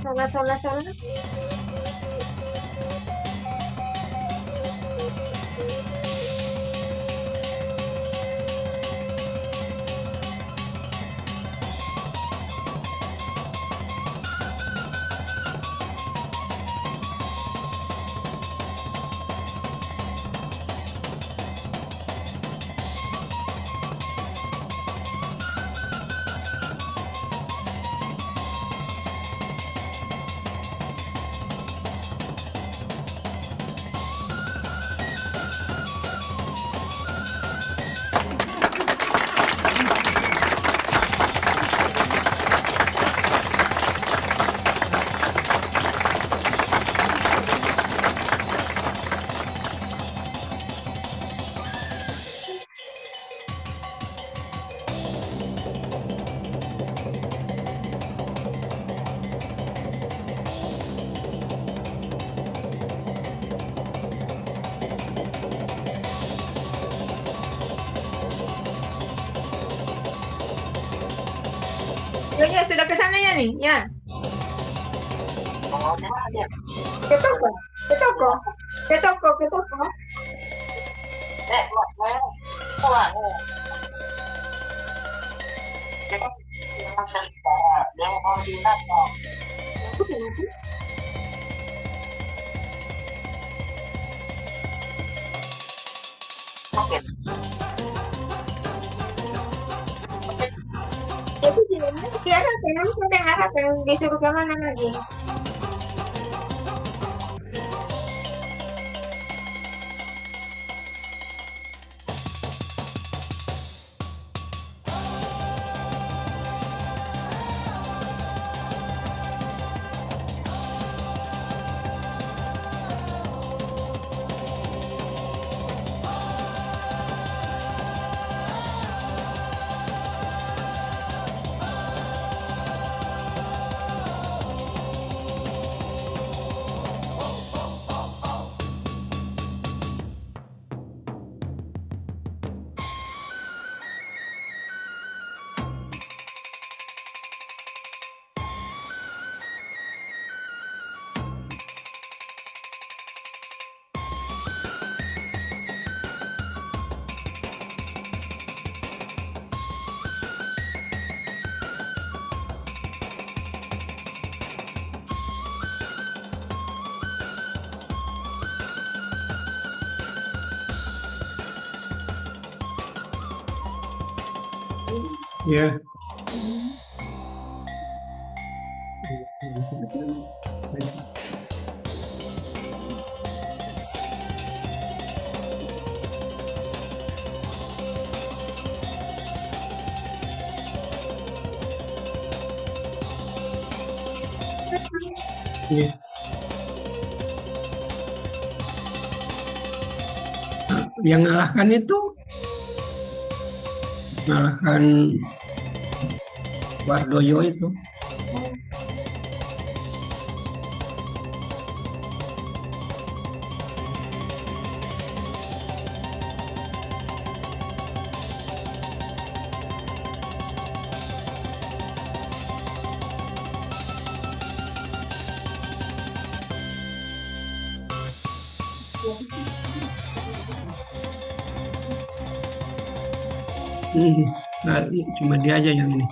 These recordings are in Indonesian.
sholat. Ya, sudah ke sana ya nih, ya. Ke toko, ke toko, ke toko, ke toko. Itu dia Arab yang disuruh ke mana lagi? Ya. Iya. Yang ngalahkan itu ngalahkan Wardoyo itu. Nah, cuma dia aja yang ini.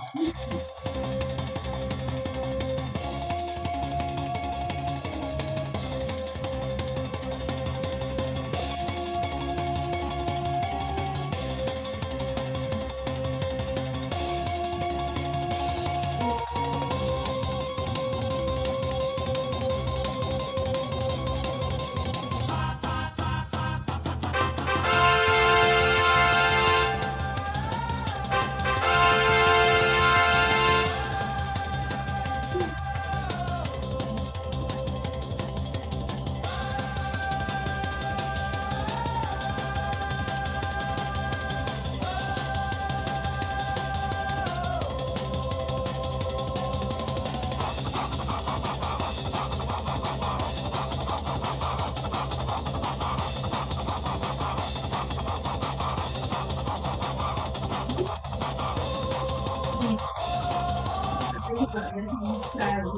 Sama sekali.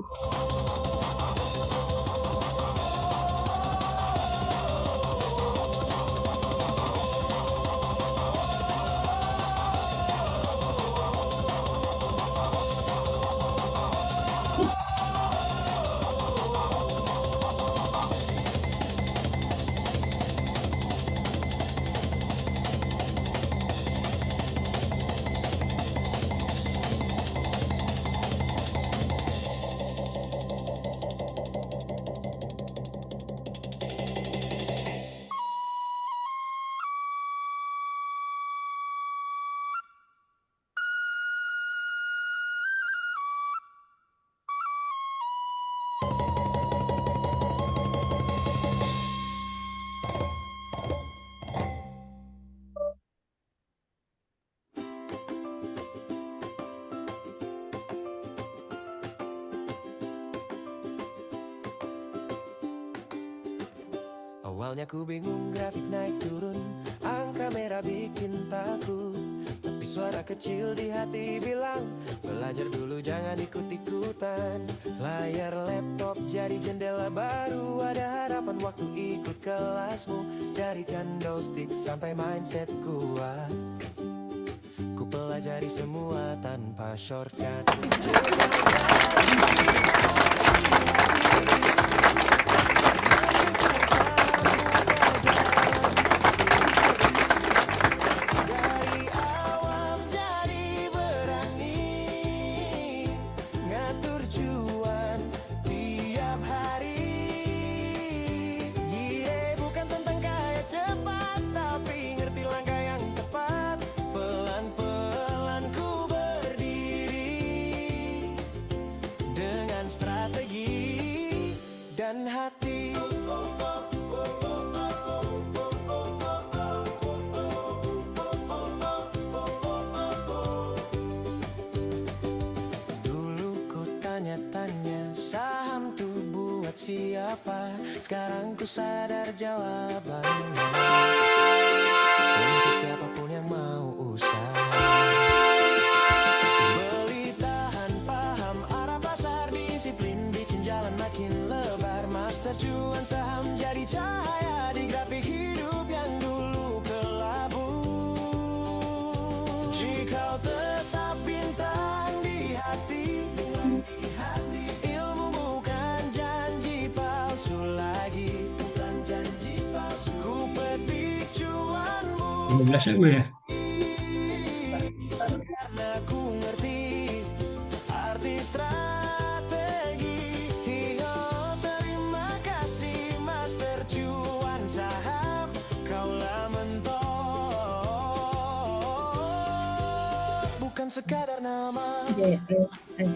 Awalnya ku bingung grafik naik turun, angka merah bikin takut. Tapi suara kecil di hati bilang, belajar dulu jangan ikut-ikutan. Layar laptop jadi jendela baru, ada harapan waktu ikut kelasmu. Dari candlestick sampai mindset kuat, ku pelajari semua tanpa shortcut. Strategi dan hati. Dulu ku tanya-tanya, saham tuh buat siapa? Sekarang ku sadar jawabannya, untuk siapapun yang mau usaha. Terjuan saham jadi cahaya di grafik hidup yang dulu kelabu. Jika tetap bintang di hati, ilmu bukan janji palsu lagi. Ku petik cuanmu 15 aku ya. karena ku ngerti arti strategi. Saham, kaulah mentor, bukan sekadar nama. DSFI.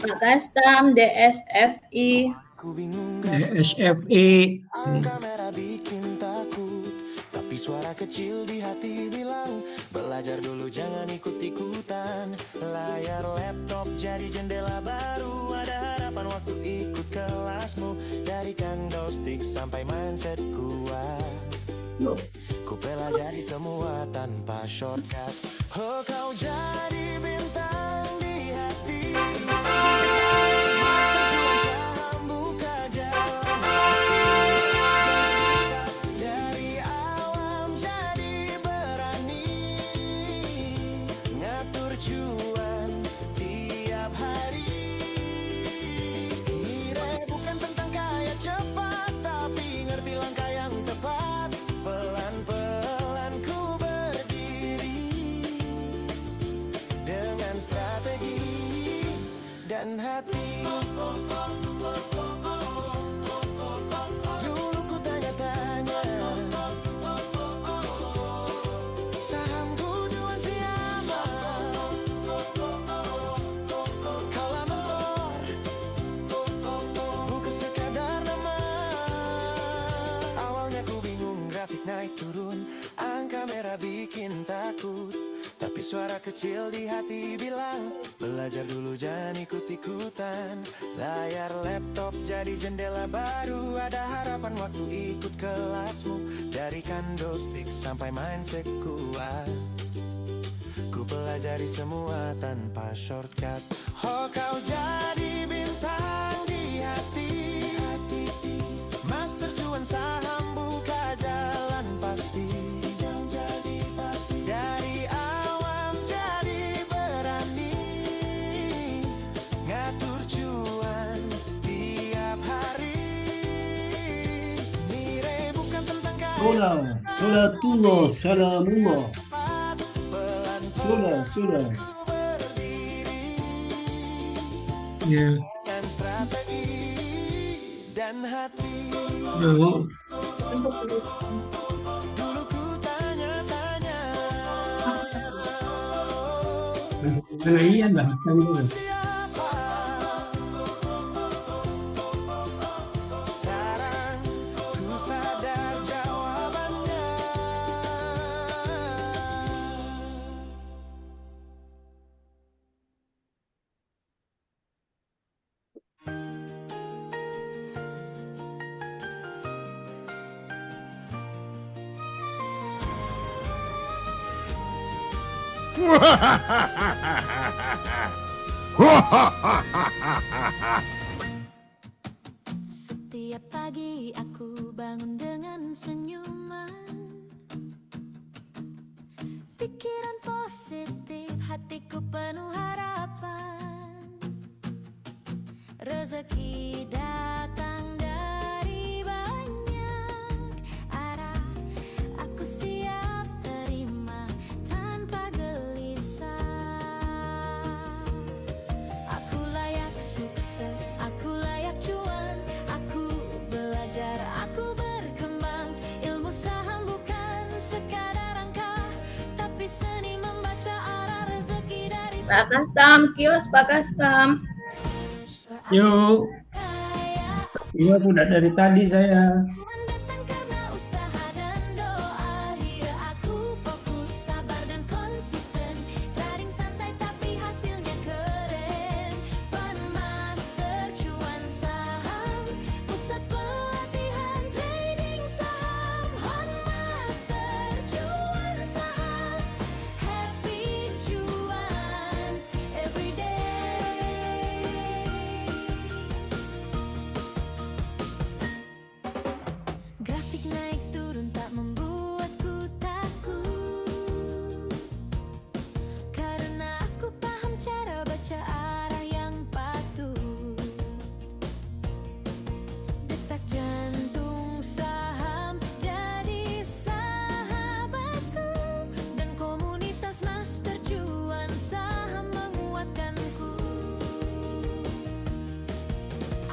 Pak Kastam, DSFI. Ku bingung DSFI. angka merah bikin takut, tapi suara kecil di hati bilang, belajar dulu jangan ikut-ikutan. Layar laptop jadi jendela baru, ada harapan waktu ikut kelasmu. Dari candlestick sampai mindset kuat, ku pelajari semua tanpa shortcut. Oh, kau jadi bintang di hati, master jual saham buka jalan. Dari awam jadi berani, ngatur cuan tiap hari. Kira bukan tentang kaya cepat, tapi ngerti langkah yang tepat. Pelan-pelan ku berdiri dengan strategi dan hati. Dulu ku tanya-tanya, sahamku tuan siapa? Kaulah mentor, bukan sekadar nama. Awalnya ku bingung grafik naik turun, angka merah bikin takut. Tapi suara kecil di hati bilang, belajar dulu jangan ikut-ikutan. Layar laptop jadi jendela baru, ada harapan waktu ikut kelasmu. Dari candlestick sampai mindset kuat, ku pelajari semua tanpa shortcut. Oh, kau jadi Hola, Salatullah, Salamullah. Sudah. Ya, Dengan strategi dan hati. yo, Dulu ku tanya-tanya, nah, iya lah, kan dulu. siapa? Sekarang ku sadar jawabannya. Setiap pagi aku bangun dengan senyuman, pikiran positif, hatiku penuh harapan. Rezeki datang dari banyak arah, aku siap terima tanpa gelisah. Aku layak sukses, aku layak cuan, aku belajar, aku berkembang. Ilmu saham bukan sekadar angka, tapi seni membaca arah rezeki dari Pak Kastam, kios Pak Kastam. Yo, kaya. iya udah dari tadi saya. Datang karena usaha dan doa. Here aku fokus, sabar dan konsisten. Trading santai tapi hasilnya keren. Fund Master cuan saham, pusat pelatihan trading saham. Fund Master cuan saham, happy cuan everyday. Grafik naik turun tak membuatku takut, karena aku paham cara baca arah yang patuh. Detak jantung saham jadi sahabatku, dan komunitas master cuan saham menguatkanku.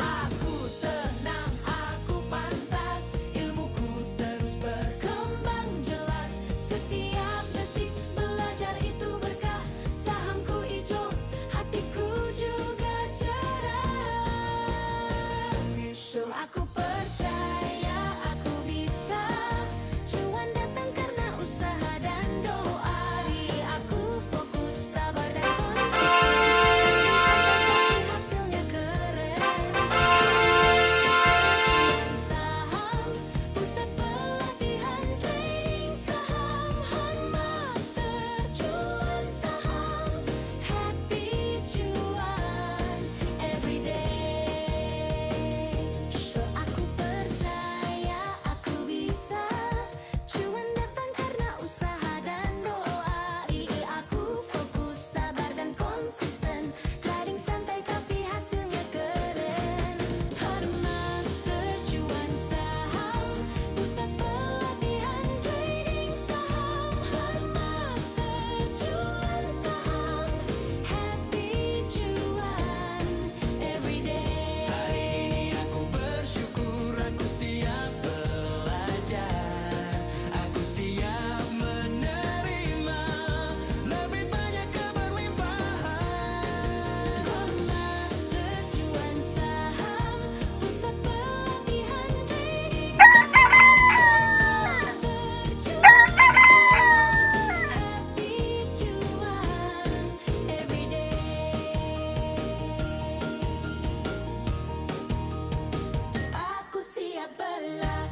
Aku tenang, aku pantas, ilmuku terus berkembang jelas. Setiap detik belajar itu berkah, sahamku hijau, hatiku juga cerah. So aku percaya aku bisa, cuan datang karena usaha dan doa. Di aku fokus, sabar dan konsisten, tapi hasilnya keren. Cuan saham, pusat pelatihan trading saham. Fund Master cuan saham, happy cuan everyday. So aku percaya aku bisa, cuan datang karena usaha dan doa. Aku fokus, sabar dan konsisten, trading santai tapi hasilnya keren. Fund Master cuan saham, pusat pelatihan trading saham. Fund Master cuan saham, happy cuan everyday. Hari ini aku bersyukur, aku siap belajar, aku siap menerima lebih banyak keberlimpahan. Fund Master cuan saham, pusat pelatihan trading saham. Master cuan saham, happy cuan everyday. Aku siap belajar.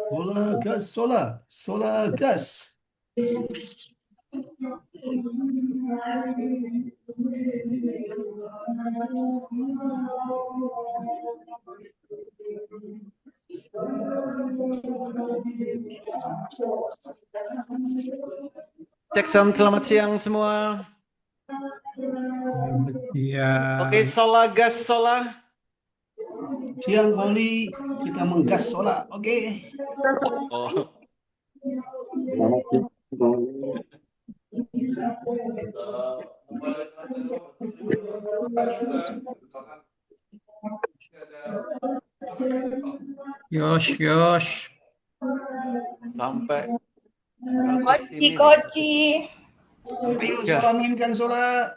Sola, gas, sola. Sola, gas. Cek sound, selamat siang semua. Oke, sola gas sola. Siang, Pauli. Kita menggas sola. Oke. Oh. Yos. Sampai Koci. Ayo, sola mainkan sola.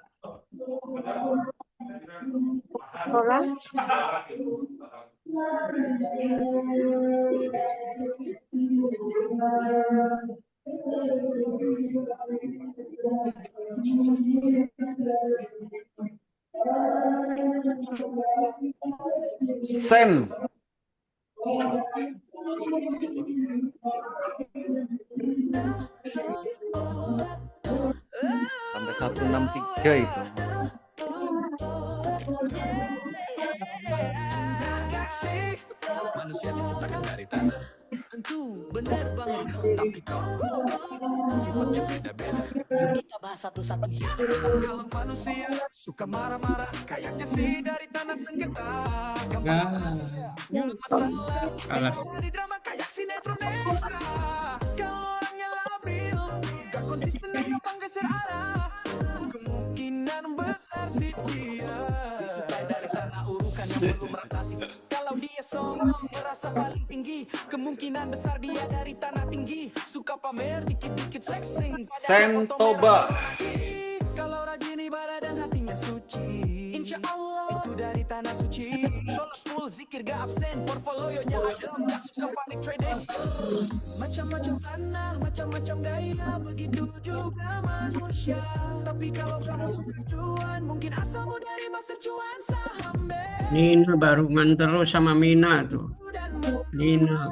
Sen. Sampai 163 itu. Manusia diciptakan dari tanah. Tentu benar banget, tapi kau sifatnya beda-beda. Kita bahas satu-satunya. Kalau manusia suka marah-marah, kayaknya sih dari tanah sengketa. Mulut masalah, dari drama kayak sinetron ekstra. Kalau orangnya labil, gak konsisten dan gampang geser arah. Kemungkinan besar sih dia disukai dari tanah urukan yang belum meratapi. Kalau dia sombong merasa paling tinggi, kemungkinan besar dia dari tanah tinggi. Suka pamer dikit-dikit flexing. Sentoba. Kalau rajin ibadah dan hatinya suci, insya Allah itu dari tanah suci. Sholat full zikir gak absen, portfolionya adem, gak suka panik trading. Macam-macam tanah, macam-macam gaya, begitu juga manusia. Tapi kalau kamu suka cuan, mungkin asalmu dari master cuan saham. Nina barengan terus sama Mina tuh. Nina.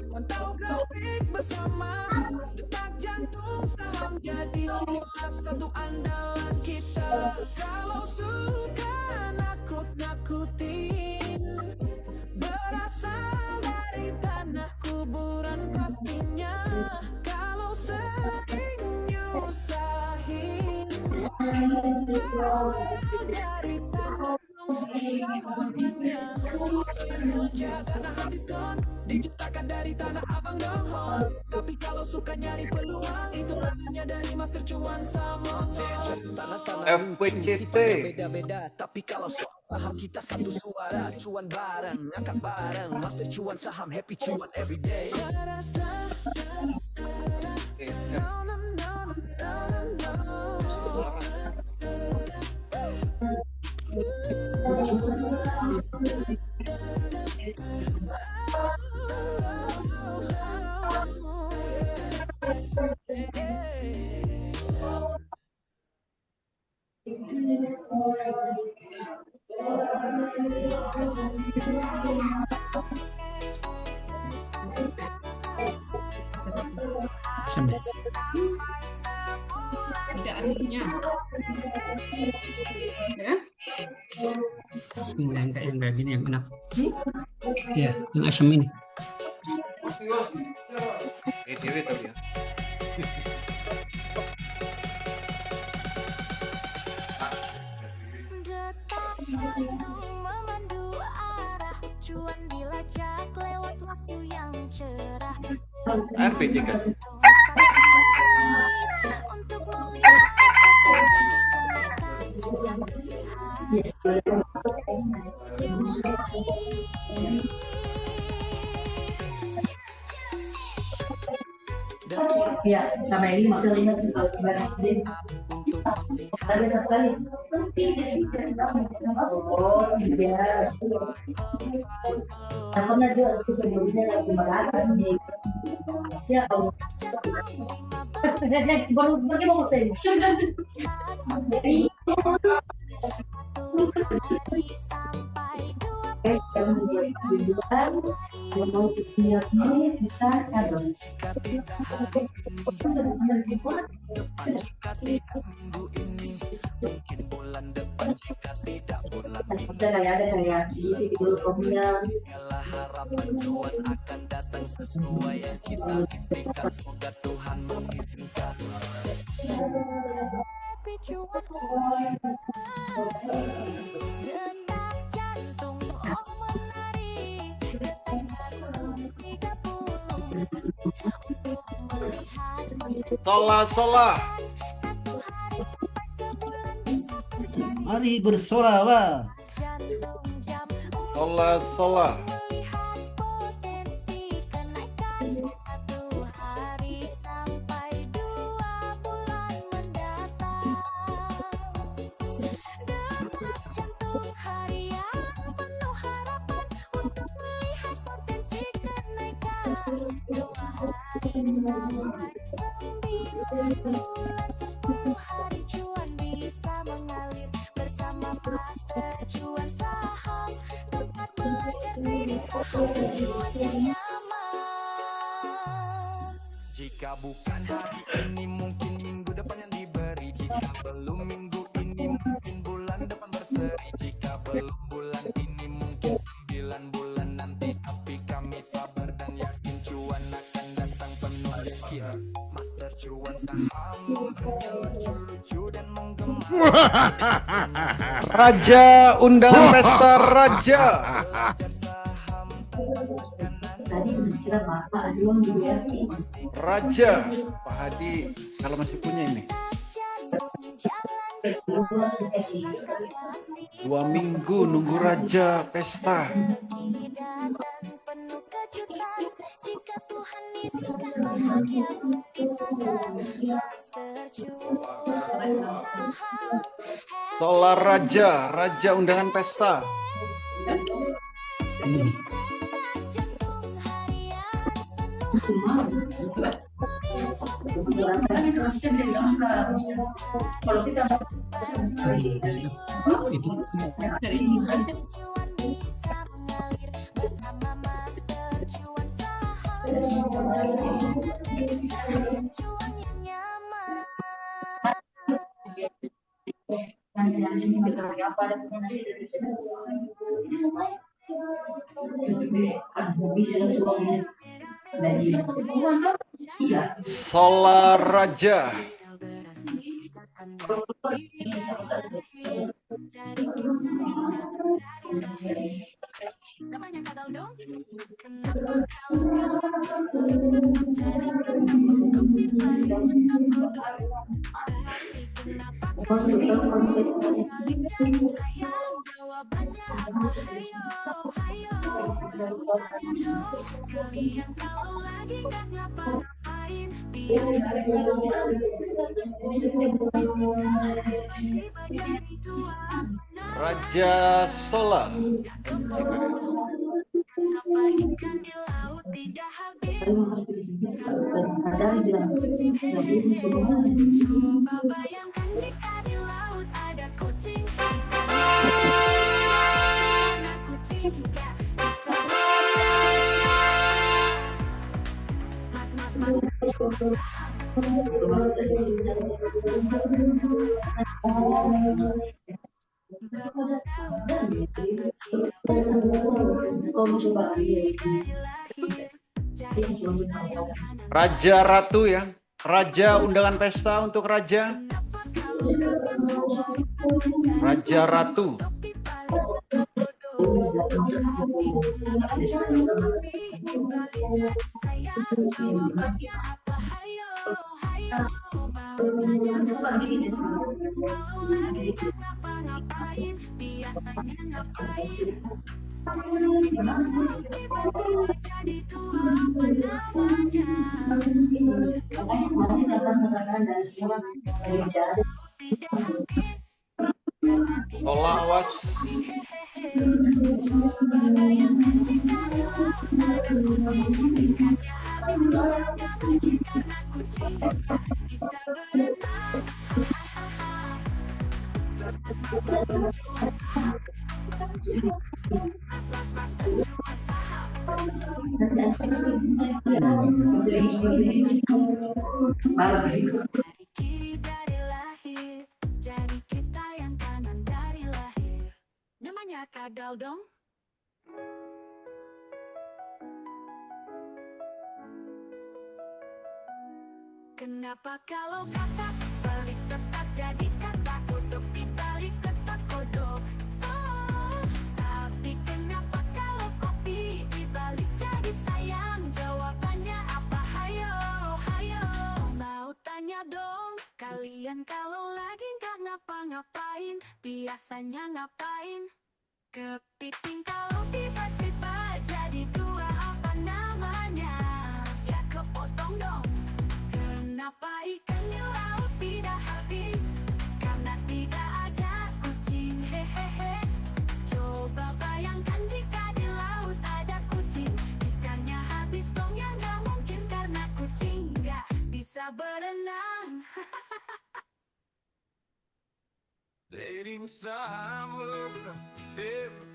Mantau grafik bersama, detak jantung saham jadi salah satu andalan kita. Kalau suka nakut-nakutin, berasal dari tanah kuburan pastinya. Kalau sering nyusahin, dari tanah tanah habis gone, diciptakan dari tanah abang dong. Tapi kalau suka nyari peluang, itu tanahnya dari master cuan sama. Tanah-tanah FPCT. beda-beda, tapi kalau soal saham kita satu suara. Cuan bareng, angkat bareng, master cuan saham, happy cuan everyday. Asam ya? Ada asamnya. Ya. Yang kayak gini yang enak. Iya, yang asam ini. Dewi tuh ya. Detak jantung memandu arah, cuan dilacak lewat waktu yang cerah. RPJ kan? Untuk melihat Ya, sama ini maksudnya kalau barang sendiri. Ada satu kali. Oh, iya. Saya pernah jual itu sebelumnya lagi 500 di. Ya, kalau baru pergi mau saya. Yang mau siap ini sisa cadang. Maksudnya kayak ada kayak isi dulu kopinya. detak jantung oh menari, Sola. Mari bersolawat. Sola. potensi kenaikan 1 hari sampai 2 bulan mendatang. Detak jantung harian penuh harapan untuk melihat potensi kenaikan 2 hari 9 bulan 10 hari cuan bisa mengalir bersama Master Cuan Saham, tempat belajar trading saham cuan yang nyaman. Jika bukan hari ini mungkin minggu depan yang diberi. Jika belum minggu ini mungkin bulan depan berseri. Jika belum bulan ini mungkin 9 bulan nanti. Tapi kami sabar dan yakin cuan akan datang penuh yakin. Master Cuan Saham memberinya lucu-lucu dan menggema. Raja undangan pesta raja. Tadi kira bapak ada uang di BRI. Raja Pak Hadi kalau masih punya ini. 2 minggu nunggu raja pesta. Dan penuh kejutan jika Tuhan izinkan bahagia kita dan Master Cuan Saham. Solar raja undangan pesta. Jantung harian penuh Kalau kita Itu cuan bisa mengalir bersama Master Cuan Saham. Cuan yang nyaman. Solar raja. Namanya gagal dong. Kalian kalau lagi gak ngapa-ngapain, Raja Solar. kenapa ikan di laut tidak habis? Coba bayangkan jika di laut ada kucing. Raja Ratu ya. Raja, undangan pesta untuk Raja. Raja Ratu. Tolak awas. Kiri dari lahir, jadi kita yang kanan dari lahir. Namanya kadal dong. Kenapa kalau kata balik tetap jadi kata kodok dibalik kata kodok? Oh, tapi kenapa kalau kopi dibalik jadi sayang? Jawabannya apa? Hayo, hayo. Mau tanya dong, kalian kalau lagi nggak ngapa-ngapain, biasanya ngapain? Kepiting kalau tiba-tiba jadi dua, apa namanya? Ya kepotong dong. Kenapa ikannya laut tidak habis? Karena tidak ada kucing, hehehe. Coba bayangkan jika di laut ada kucing, ikannya habis dong, ya nggak mungkin karena kucing nggak bisa berenang. Dating saham,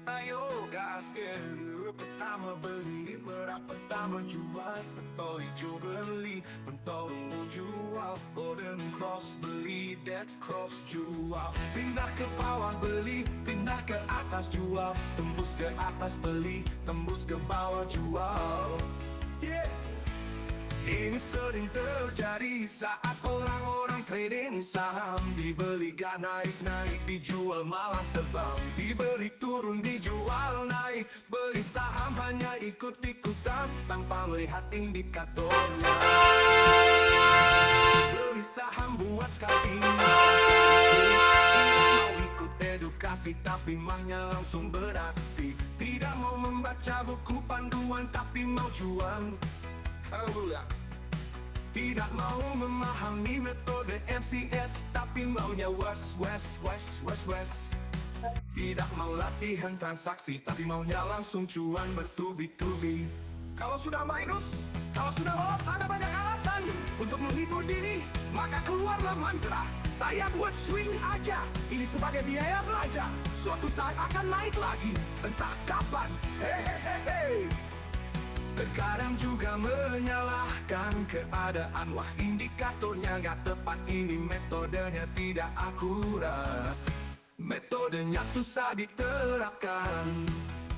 ayo gaskan. Pertama beli, pertama jual, pentol hijau beli, pentol ungu jual, golden cross beli, dead cross jual. Pindah ke bawah beli, pindah ke atas jual, tembus ke atas beli, tembus ke bawah jual. Yeah. Ini sering terjadi saat orang-orang trading saham. Dibeli gak naik-naik, dijual malah terbang. Dibeli turun, dijual naik. Beli saham hanya ikut-ikutan tanpa melihat indikatornya. Beli saham buat scalping, mau ikut edukasi tapi maunya langsung beraksi. Tidak mau membaca buku panduan tapi mau jual. Tidak mau memahami metode MCS tapi maunya was. Tidak mau latihan transaksi tapi maunya langsung cuan bertubi-tubi. Kalau sudah minus, kalau sudah loss, ada banyak alasan untuk menghibur diri, maka keluarlah mantra, saya buat swing aja. Ini sebagai biaya belajar, suatu saat akan naik lagi, entah kapan. Hehehe. Terkadang juga menyalahkan keadaan, wah indikatornya gak tepat, ini metodenya tidak akurat, metodenya susah diterapkan.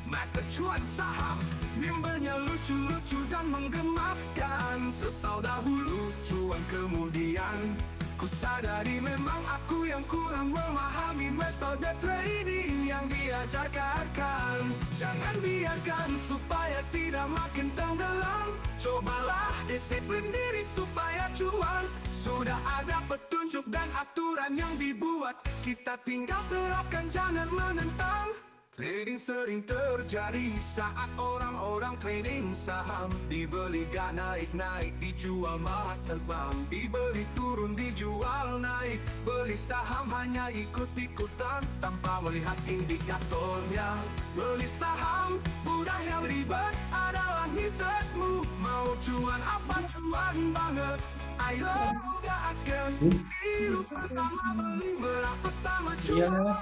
Master cuan saham, bimbelnya lucu-lucu dan menggemaskan. Sesal dahulu, cuan kemudian. Ku sadari memang aku yang kurang memahami metode trading yang diajarkan. Jangan biarkan supaya tidak makin tenggelam. Cobalah disiplin diri supaya cuan. Sudah ada petunjuk dan aturan yang dibuat, kita tinggal terapkan, jangan menentang. Trading sering terjadi saat orang-orang trading saham. Dibeli gak naik-naik, dijual malah terbang. Dibeli turun, dijual naik. Beli saham hanya ikut-ikutan tanpa melihat indikatornya. Beli saham, mudah yang ribet adalah mindsetmu. Mau cuan apa cuan banget, ayo gaskan. Dulu pertama beli, berat pertama cuan.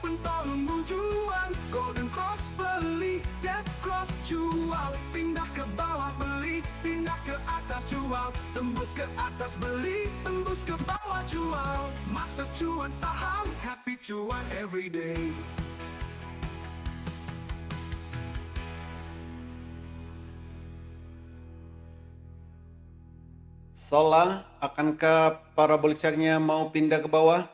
Pentol ungu jual, golden cross beli, dead cross jual. Pindah ke bawah beli, pindah jual, tembus ke atas beli, tembus ke bawah jual. Master cuan saham, happy cuan everyday. Sola, akankah parabolik share-nya mau pindah ke bawah?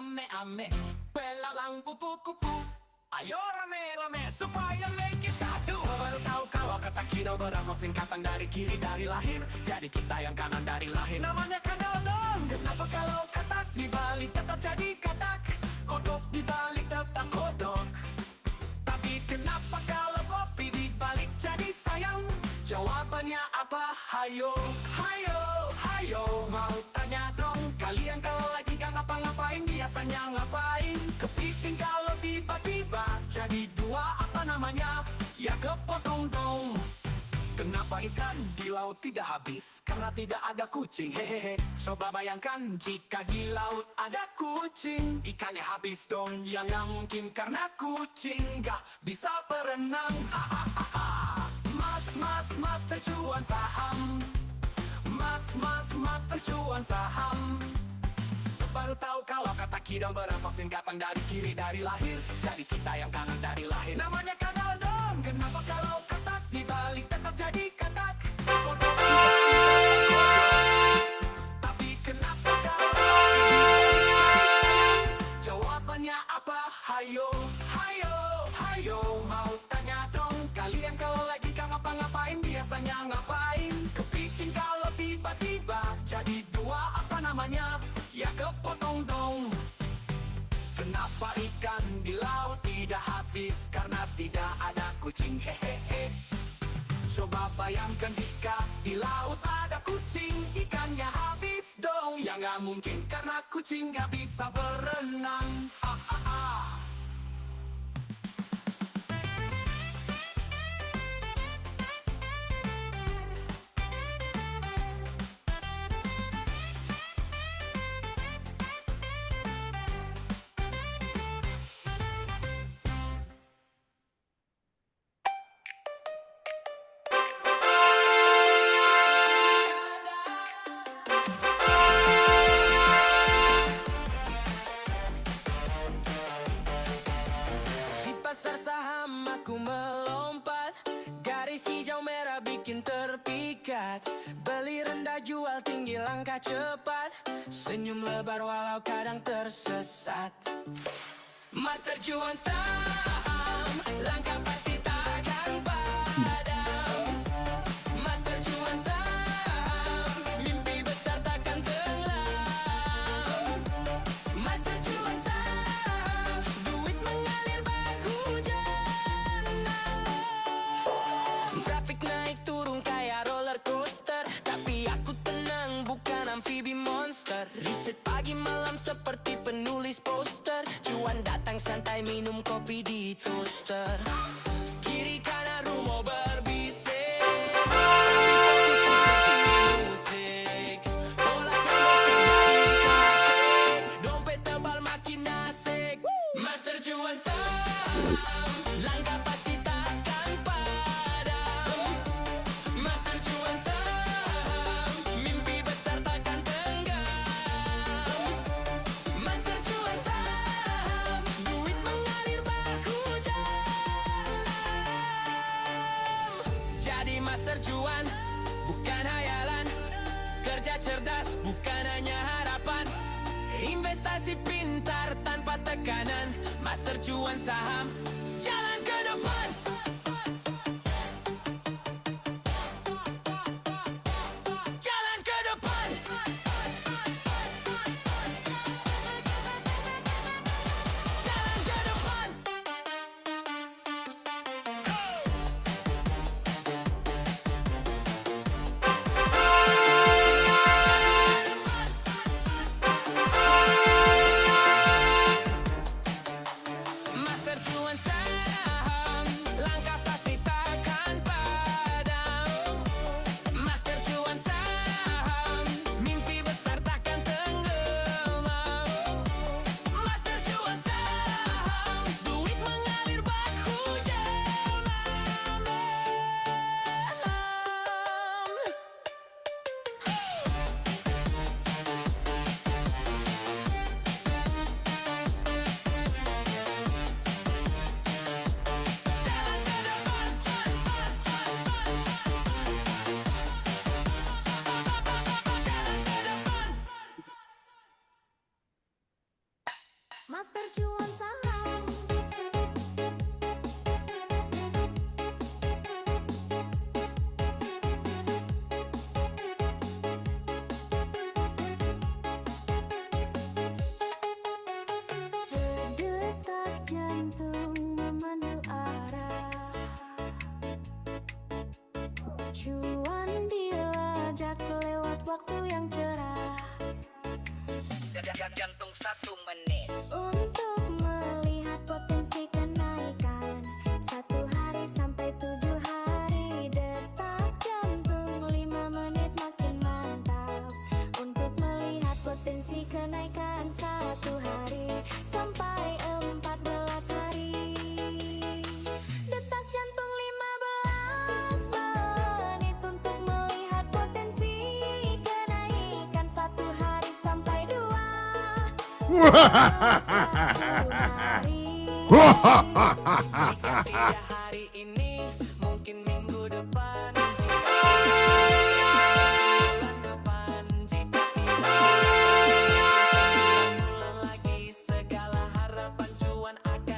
rame-rame, belalang kupu-kupu. Ayo rame-rame supaya lagi satu. Baru tahu kalau kata kidal berasal singkatan dari kiri dari lahir. Jadi kita yang kanan dari lahir. Namanya kadal dong. Kenapa kalau katak dibalik tetap jadi katak? Kodok dibalik tetap kodok. Tapi kenapa kalau kopi dibalik jadi sayang? Jawabannya apa? Hayo, hayo, hayo. Mau tanya dong, kalian kalau lagi gak ngapa-ngapain biasanya ngapain? Kepiting kalau tiba-tiba jadi dua, apa namanya? Ya kepotong dong. Kenapa ikan di laut tidak habis? Karena tidak ada kucing. Hehehe. Coba bayangkan jika di laut ada kucing, ikannya habis dong. Yang nggak mungkin karena kucing gak bisa berenang. Hahaha. Mas tercuan saham. Mas tercuan saham. Baru tahu kalau kata kidal berasal singkatan dari kiri dari lahir. Jadi kita yang kanan dari lahir. Namanya kadal dong. Kenapa kalau katak dibalik tetap jadi katak? Kodok dibalik tetap kodok. Tapi kenapa kalau dibalik jadi sayang? Jawabannya apa? Hayo, hayo, hayo, mau tanya dong kalian kalau lagi gak ngapa-ngapain biasanya ngapain? Kepiting kalau tiba-tiba jadi dua apa namanya? Ya kepotong dong. Kenapa ikan di laut tidak habis? Karena tidak ada kucing, hehehe. Coba bayangkan jika di laut ada kucing, ikannya habis dong. Ya nggak mungkin karena kucing nggak bisa berenang. Hahaha. Di pasar saham aku melompat, garis hijau merah bikin terpikat. Beli rendah jual tinggi langkah cepat, senyum lebar walau kadang tersesat. Master cuan saham, langkah pasti takkan padam. Master cuan saham, mimpi besar takkan tenggelam. Master cuan saham, duit mengalir bak hujan alam. Traffic naik turun kayak roller coaster, tapi aku tenang bukan amfibi monster. Riset pagi malam seperti penulis poster, cuan datang santai minum kopi di toaster. Kiri kanan rumah berbisik, tapi fokus seperti musik. Bola kamu terjadi klasik, dompet tebal makin asik. Master cuan saham, langkah pasti takkan padam. Master cuan saham, mimpi besar takkan tenggelam. Master cuan saham, duit mengalir bak hujan. Jadi master cuan bukan hayalan, kerja cerdas bukan hanya harapan, investasi pintar tanpa tekanan. Master cuan saham, jalan ke depan. Jalan ke depan. Jalan ke depan. Master cuan saham, langkah pasti takkan padam. Master cuan saham, mimpi besar takkan tenggelam. Master cuan saham, duit mengalir bak hujan alam. Jalan ke depan. Jalan ke depan. Master cuan saham. Detak jantung memandu arah, cuan dilajak lewat waktu yang cerah. Jantung 1 menit. Untuk melihat potensi kenaikan 1 hari sampai 7 hari. Detak jantung 5 menit makin mantap. Untuk melihat potensi kenaikan 1 hari sampai 14 hari. Detak jantung 15 menit untuk melihat potensi kenaikan 1 hari sampai 2. Jika tidak hari ini, mungkin minggu depan. Jika tidak bulan depan, jika tidak bulan lagi, segala harapan cuan akan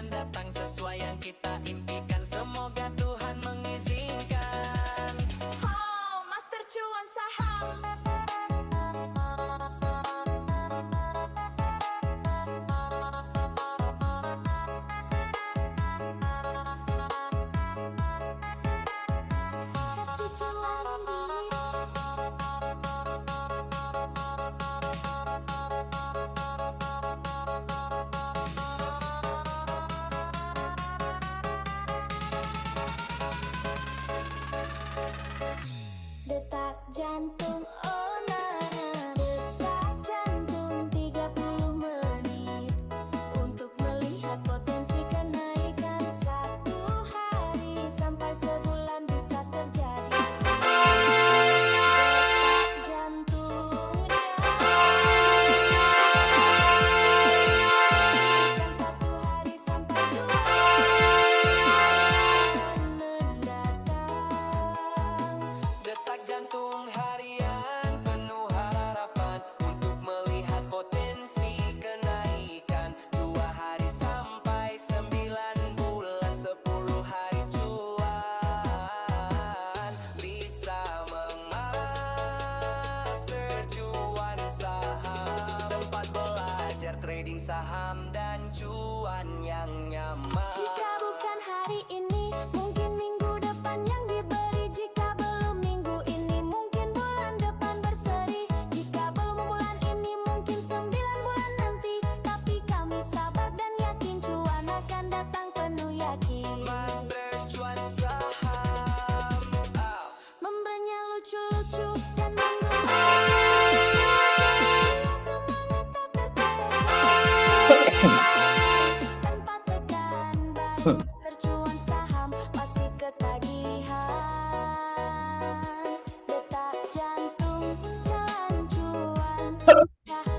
saham dan cuan yang nyaman. Jika bukan hari ini, mungkin minggu depan yang diberi. Jika belum minggu ini, mungkin bulan depan berseri. Jika belum bulan ini, mungkin 9 bulan nanti. Tapi kami sabar dan yakin cuan akan datang penuh yakin. Master cuan saham. Memberinya lucu-lucu dan menggemas. Tanpa tekan baru tercuan saham pasti ketagihan. Detak jantung jalan cuan,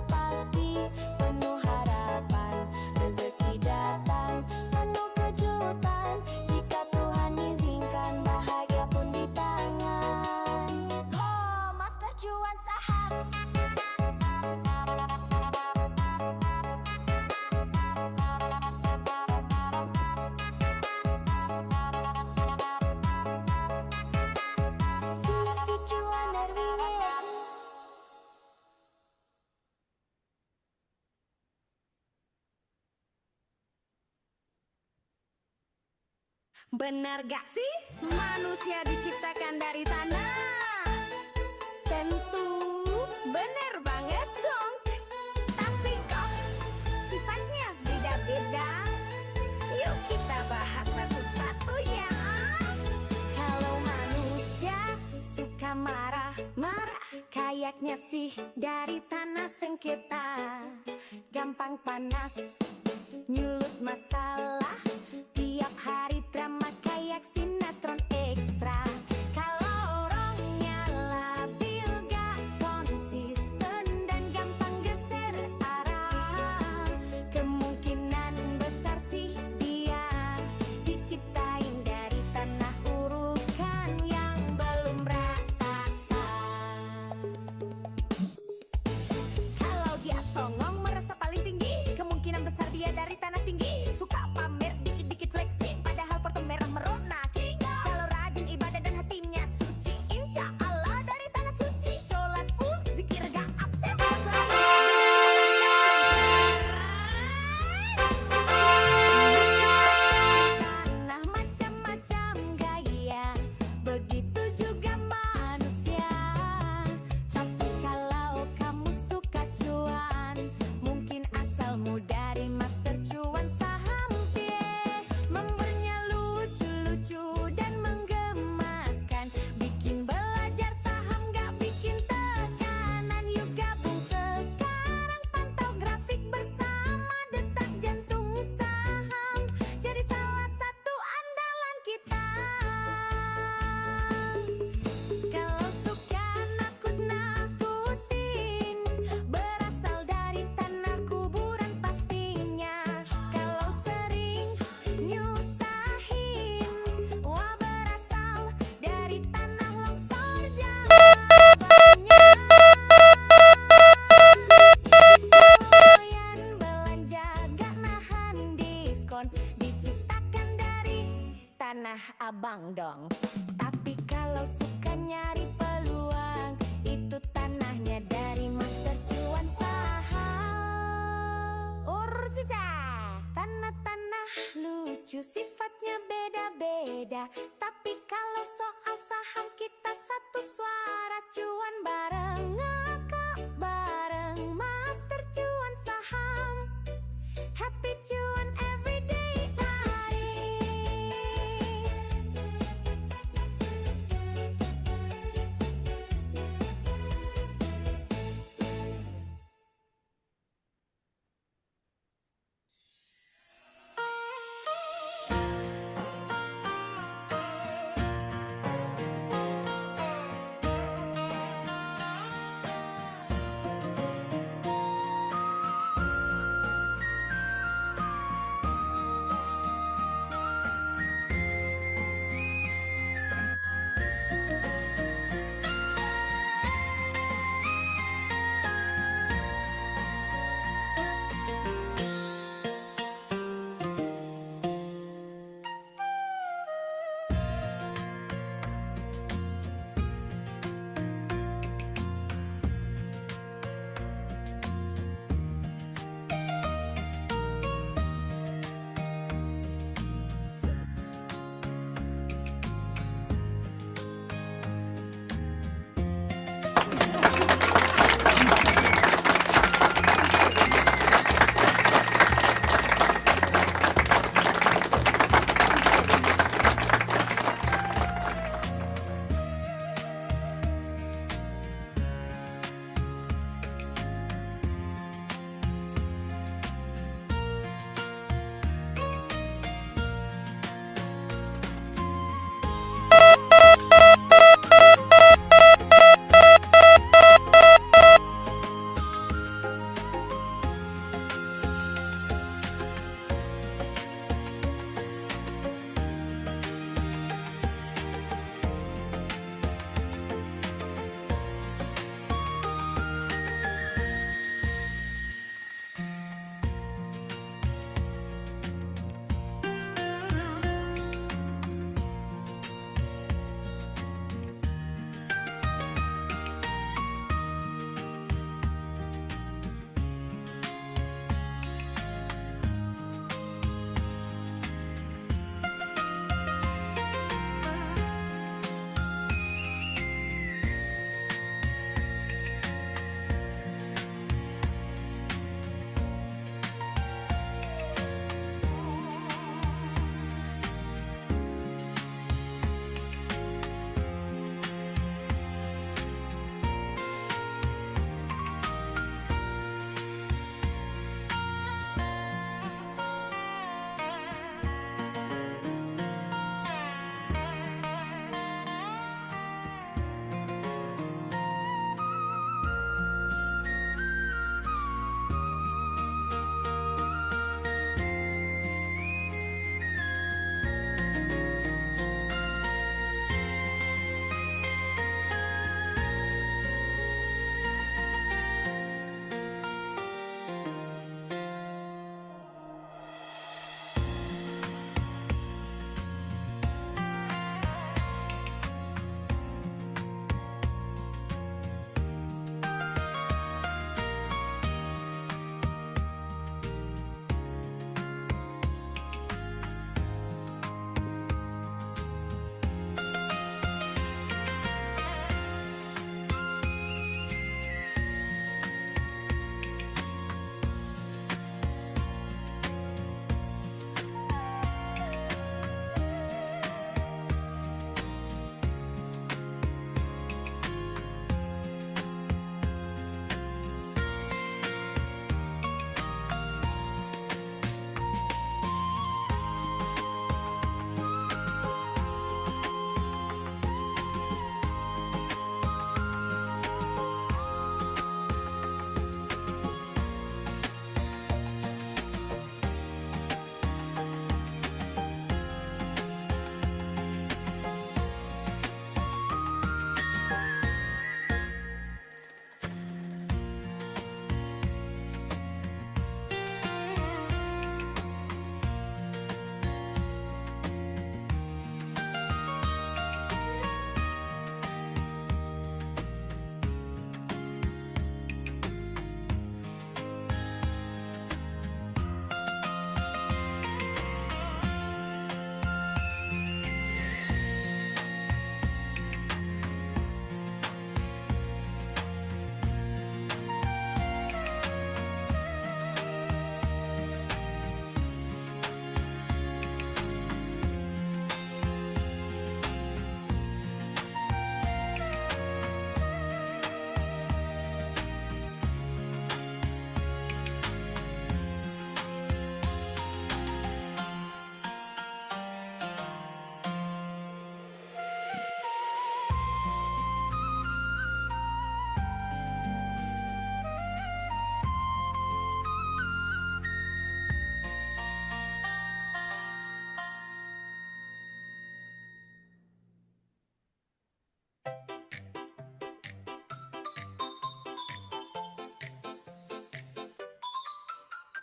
pasti penuh harapan. Rezeki datang penuh kejutan. Jika Tuhan izinkan bahagia pun di tangan. Oh, Master Cuan Saham. Cuan Darwinian. Benar gak sih manusia diciptakan dari tanah? Tentu benar banget dong. Tapi kok sifatnya beda-beda? Yuk kita bahas satu-satu ya. Kalau manusia suka marah-marah, kayaknya sih dari tanah sengketa. Gampang panas, nyulut masalah, tiap hari drama kayak sinetron ekstra. Kalau orangnya labil, gak konsisten dan gampang geser arah, kemungkinan besar sih dia diciptain dari tanah urukan yang belum rata. Kalau dia songong merasa paling tinggi, kemungkinan besar dia dari tanah tinggi. Suka pamer dikit-dikit flexing, padahal porto merah merona king. Kalau rajin ibadah dan hatinya suci, insya Allah dari tanah suci. Sholat full, zikir gak absen. Tanah macam-macam gaya, begitu juga manusia. Tapi kalau kamu suka cuan, mungkin asalmu dari Master Cuan Saham. Memberinya lucu-lucu dan menggemaskan, bikin belajar saham gak bikin tekanan. Yuk gabung sekarang, pantau grafik bersama detak jantung saham, jadi salah satu andalan kita. Kalau suka nakut-nakutin, berasal dari tanah kuburan pastinya. Kalau sering nyusahin, wah berasal dari tanah longsor jawabannya. Doyan belanja gak nahan diskon, diciptakan dari tanah abang dong. Tapi kalau suka nyari peluang, itu tanahnya dari Master Cuan Saham. Cica, tanah-tanah lucu, sifatnya beda-beda. Tapi kalau soal saham kita satu suara, cuan bareng, ngakak bareng Master Cuan Saham. Happy cuan everyday hari.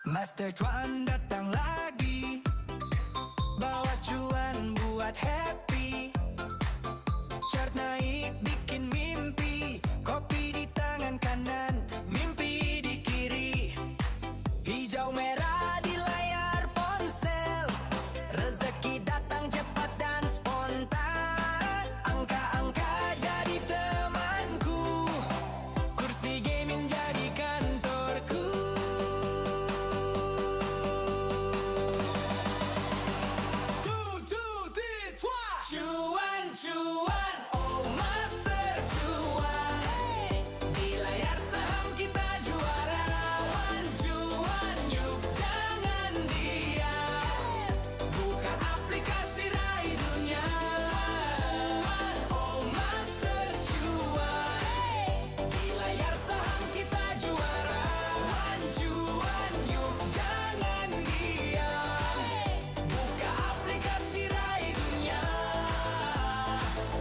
Master Cuan datang lagi, bawa cuan buat happy. Chart naik bikin mimpi, kopi di tangan kanan, mimpi di kiri. Hijau merah di layar ponsel, rezeki datang cepat dan spontan. Angka-angka jadi temanku, kursi gaming jadi kantorku. Cuan, cuan, oh master cuan. Di layar saham kita juara. Cuan, yuk jangan diam. Buka aplikasi raih dunia. Cuan, oh master cuan. Di layar saham kita juara. Cuan, yuk jangan diam. Buka aplikasi raih dunia.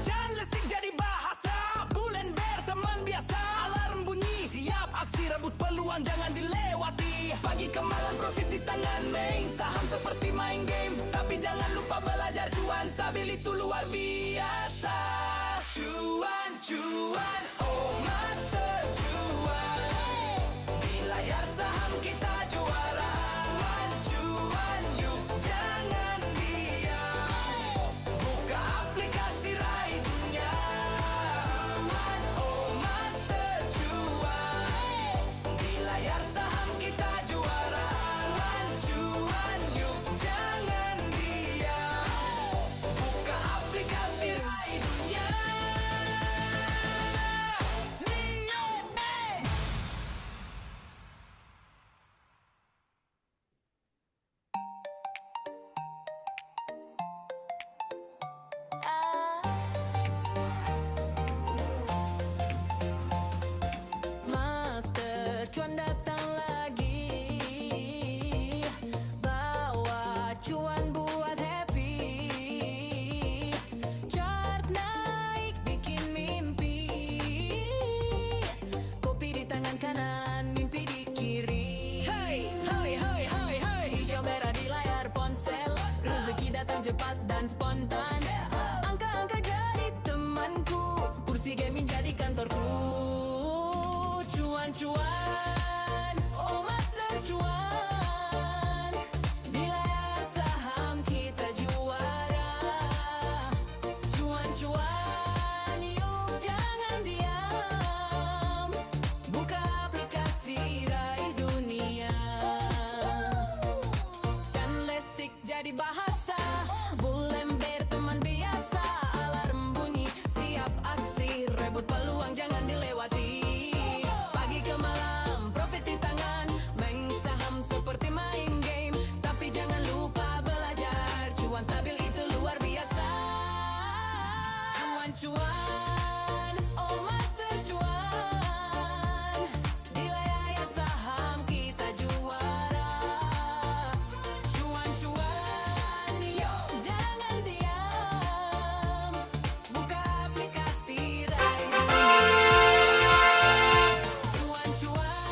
Jangan listing jadi bahasa, bulan berteman biasa. Alarm bunyi, siap aksi rebut peluang jangan dilewati. Pagi ke malam profit di tangan main, saham seperti main game. Tapi jangan lupa belajar cuan, stabil itu luar biasa. Cuan, cuan, oh master cuan. Di layar saham kita juara. Cuan, yuk jangan diam. Buka aplikasi raih dunia. Cuan, oh master cuan. Di layar saham kita juara. Cuan, yuk jangan diam. Buka aplikasi raih dunia. Master Cuan datang lagi, bawa cuan buat happy. Chart naik bikin mimpi, kopi di tangan kanan, mimpi di kiri. Hey, hey, hey, hey, hey. Hijau merah di layar ponsel, rezeki datang cepat dan spontan. Angka-angka jadi temanku, kursi gaming jadi kantorku. Cuan, cuan, oh master cuan. Di layar saham kita juara. Cuan, cuan, yuk jangan diam. Buka aplikasi raih dunia. Jangan lestik jadi bahasa, bulan berteman biasa. Alarm bunyi, siap aksi, rebut peluang jangan dilewati. Pagi ke malam, profit di tangan, main saham seperti main game. Tapi jangan lupa belajar, cuan stabil itu luar biasa. Cuan, cuan, oh master cuan. Di layar saham kita juara. Cuan, cuan, yuk jangan diam. Buka aplikasi raih dunia. Cuan, cuan,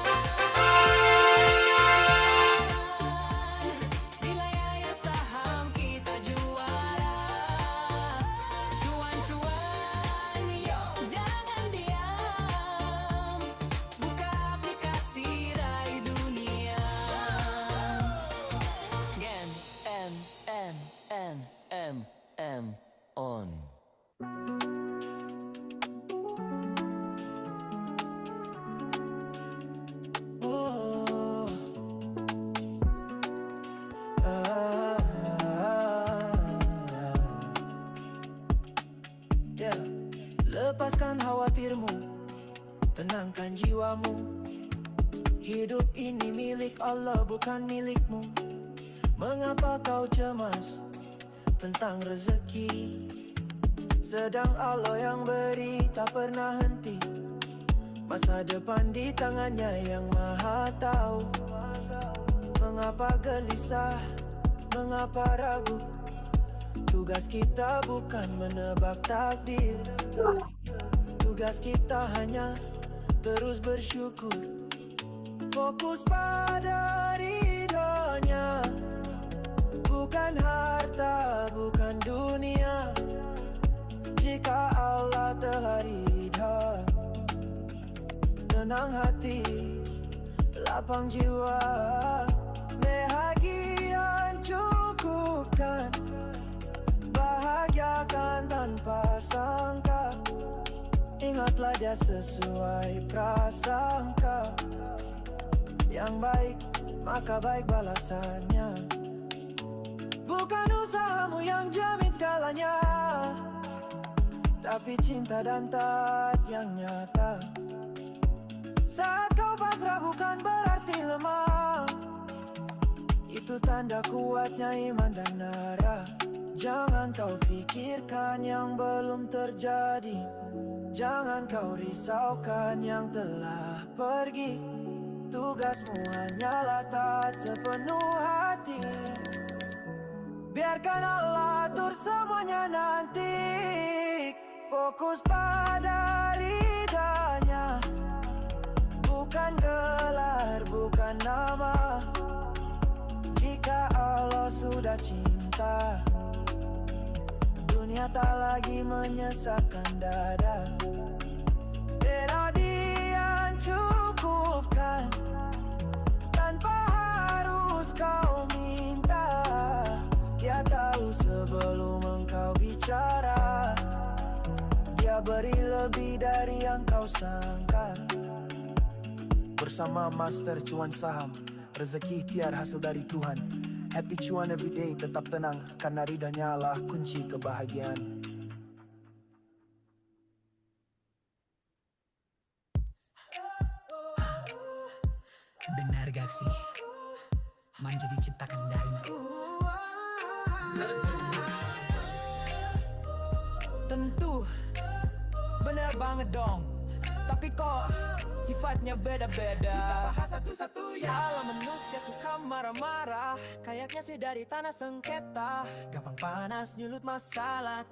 di layar saham kita juara. Cuan, cuan, yuk jangan diam. Buka aplikasi raih dunia. Gen M on. Oh. Ya, lepaskan khawatirmu, tenangkan jiwamu. Hidup ini milik Allah bukan milikmu. Mengapa kau cemas tentang rezeki? Sedang Allah yang beri tak pernah henti. Masa depan di tangannya yang maha tahu. Mengapa gelisah, mengapa ragu? Tugas kita bukan menebak takdir. Tugas kita hanya terus bersyukur. Fokus pada hari Bukan harta, bukan dunia, jika Allah telah ridha. Tenang hati, lapang jiwa, bahagia cukupkan, bahagiakan tanpa sangka. Ingatlah dia sesuai prasangka. Yang baik, maka baik balasannya. Bukan usahamu yang jamin segalanya, tapi cinta dan taat yang nyata. Saat kau pasrah bukan berarti lemah, itu tanda kuatnya iman dan nara. Jangan kau pikirkan yang belum terjadi, jangan kau risaukan yang telah pergi. Tugasmu hanyalah taat sepenuh hati. Biarkan Allah atur semuanya nanti. Fokus pada ridhanya, bukan gelar, bukan nama. Jika Allah sudah cinta, dunia tak lagi menyesakkan dada. Bela dia cukupkan, tanpa harus kau minta. Dia tahu sebelum engkau bicara, dia beri lebih dari yang kau sangka. Bersama Master Cuan Saham, rezeki ikhtiar hasil dari Tuhan. Happy cuan everyday, tetap tenang, karena ridhanya lah kunci kebahagiaan. Benar gak sih? Manja diciptakan dari Tentu, benar banget dong. Tapi kok sifatnya beda-beda. Kita bahas satu-satu ya. Kalau manusia suka marah-marah, kayaknya sih dari tanah sengketa. Gampang panas nyulut masalah.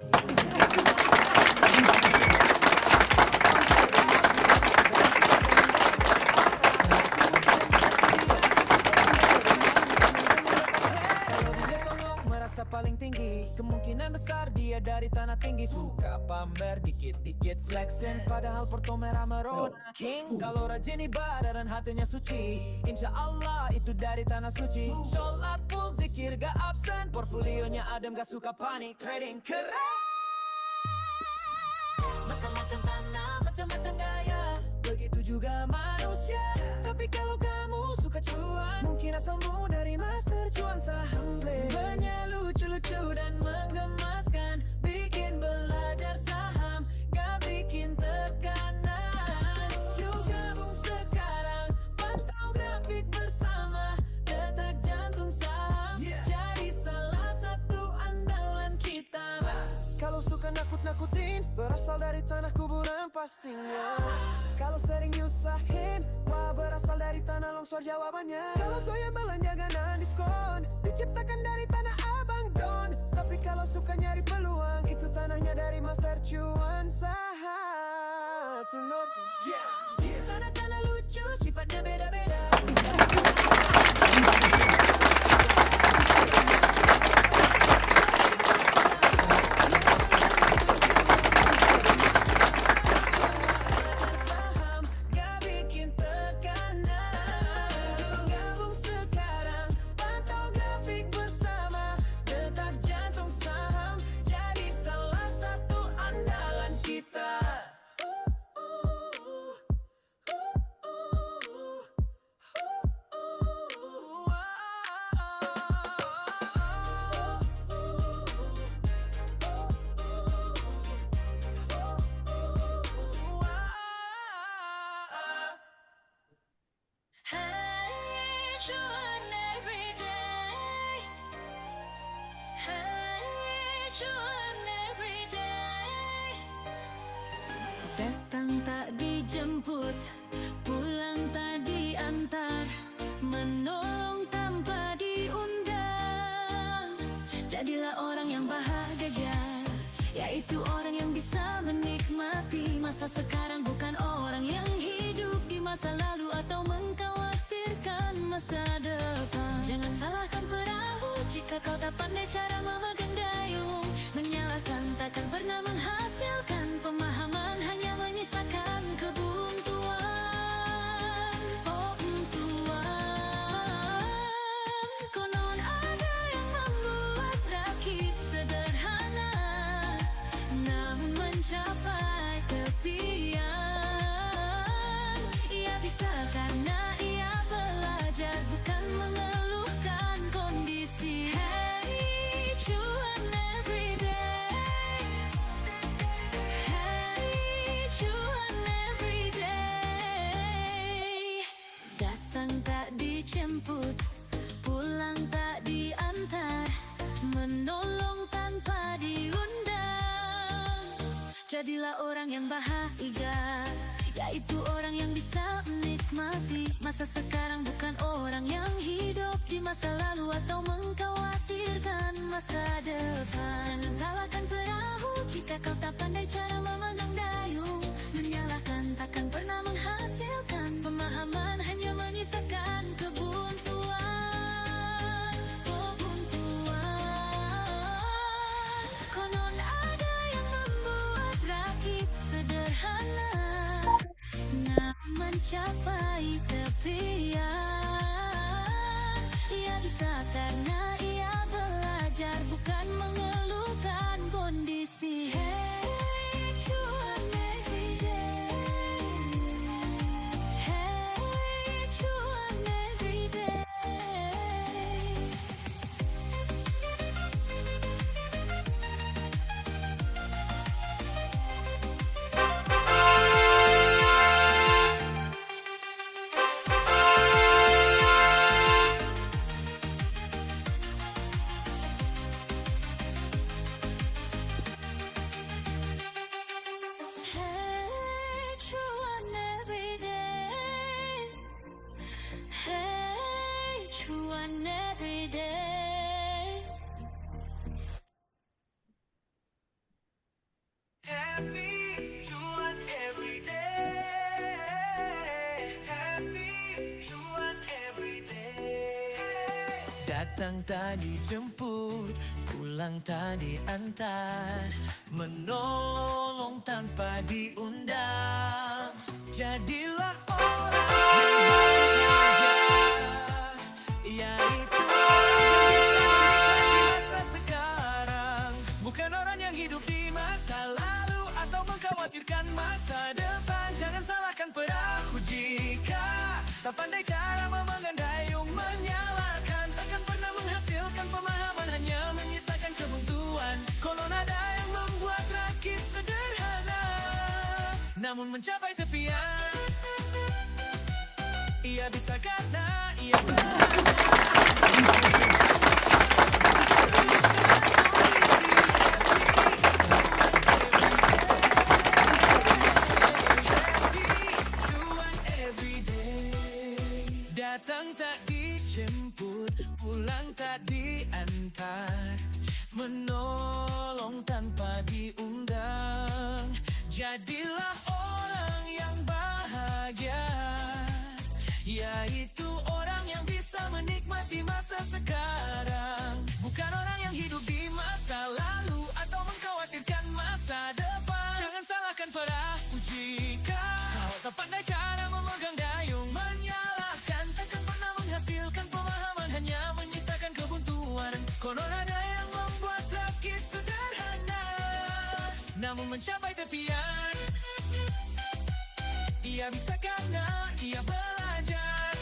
Paling tinggi, kemungkinan besar dia dari tanah tinggi. Suka pamer dikit-dikit flexing, padahal porto merah merona king. Kalau rajin ibadah dan hatinya suci, insya Allah itu dari tanah suci. Sholat full, zikir gak absen, portfolionya adem gak suka panik, trading keren. Macam-macam tanah, macam-macam gaya, begitu juga manusia. Tapi kalau kamu suka cuan, mungkin asalmu dari Master Cuan Saham. Banyak lucu-lucu dan menggemaskan, bikin belajar saham, gak bikin tekanan. Yuk gabung sekarang, pantau grafik bersama, detak jantung saham, jadi salah satu andalan kita. Kalau suka nakut-nakutin, berasal dari tanah kuburan pastinya. Kalau sering nyusahin, wah berasal dari tanah longsor jawabannya. Kalau goyang belanja ganan diskon, diciptakan dari tanah abang don. Tapi kalau suka nyari peluang, itu tanahnya dari Master Cuan Saham. Tanah-tanah lucu, sifatnya beda-beda. Datang tak dijemput, pulang tak diantar, menolong tanpa diundang. Jadilah orang yang bahagia, yaitu orang yang bisa menikmati masa sekarang, bukan orang yang hidup di masa lalu atau mengkhawatirkan masa depan. Jangan salahkan perahu jika kau tak pandai cara memegang dayung. Menyalahkan takkan pernah menghasilkan pemahaman, hanya menyisakan kebuntuan. Oh Tuhan, konon ada yang membuat rakit sederhana, namun mencapai tepian. Ia bisa karena ia belajar, bukan mengeluhkan kondisi. Hey cuan everyday, hey cuan everyday. Datang tak dijemput, pulang tak diantar, menolong tanpa diundang. Jadilah orang yang bahagia, yaitu orang yang bisa menikmati masa sekarang, bukan orang yang hidup di masa lalu atau mengkhawatirkan masa depan. Jangan salahkan perahu jika kau tak pandai cara memegang dayung. Menyalahkan takkan pernah menghasilkan pemahaman, hanya menyisakan kebuntuan. Kebuntuan. Konon ada yang membuat rakit sederhana, namun mencapai tepian. Ia bisa karena ia belajar, bukan mengeluhkan kondisi. Hey cuan everyday, hey cuan everyday. Hey cuan everyday, hey cuan everyday. Happy cuan everyday, happy cuan everyday. Datang tak dijemput, pulang tak diantar, menolong tanpa diundang. Jadilah orang yang bahagia, yaitu orang yang bisa menikmati masa sekarang, bukan orang yang hidup di masa lalu atau mengkhawatirkan masa depan. Jangan salahkan perahu jika tak pandai cara memegang dayung. Menyalahkan takkan pernah menghasilkan pemahaman, hanya menyisakan kebuntuan. Konon ada yang membuat rakit sederhana, namun mencapai tepian. Ia bisa karena ia datang tak dijemput, pulang tak diantar, menolong tanpa diundang. Jadilah orang yang bahagia, yaitu orang yang bisa menikmati masa sekarang, bukan orang yang hidup di masa lalu atau mengkhawatirkan masa depan. Jangan salahkan perahu jika kau tak pandai cara memegang dayung. Menyalahkan takkan pernah menghasilkan pemahaman, hanya menyisakan kebuntuan. Konon ada yang membuat rakit sederhana, namun mencapai tepian. Ia bisa karena ia belajar,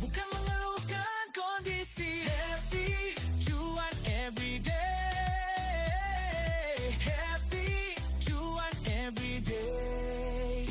bukan mengeluhkan kondisi. Happy cuan everyday, happy cuan everyday.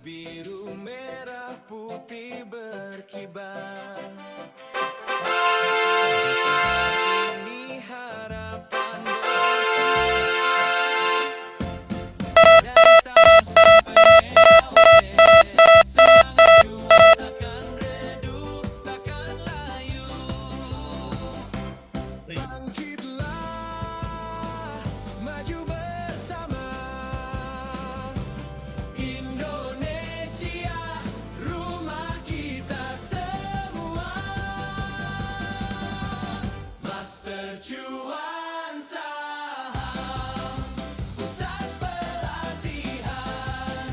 biru merah putih berkibar. Ini harapan dan sampai awet. Semangat juang takkan redup, takkan layu. Bangkitlah, maju bersama. Indonesia, rumah kita semua. Master Cuan Saham, pusat pelatihan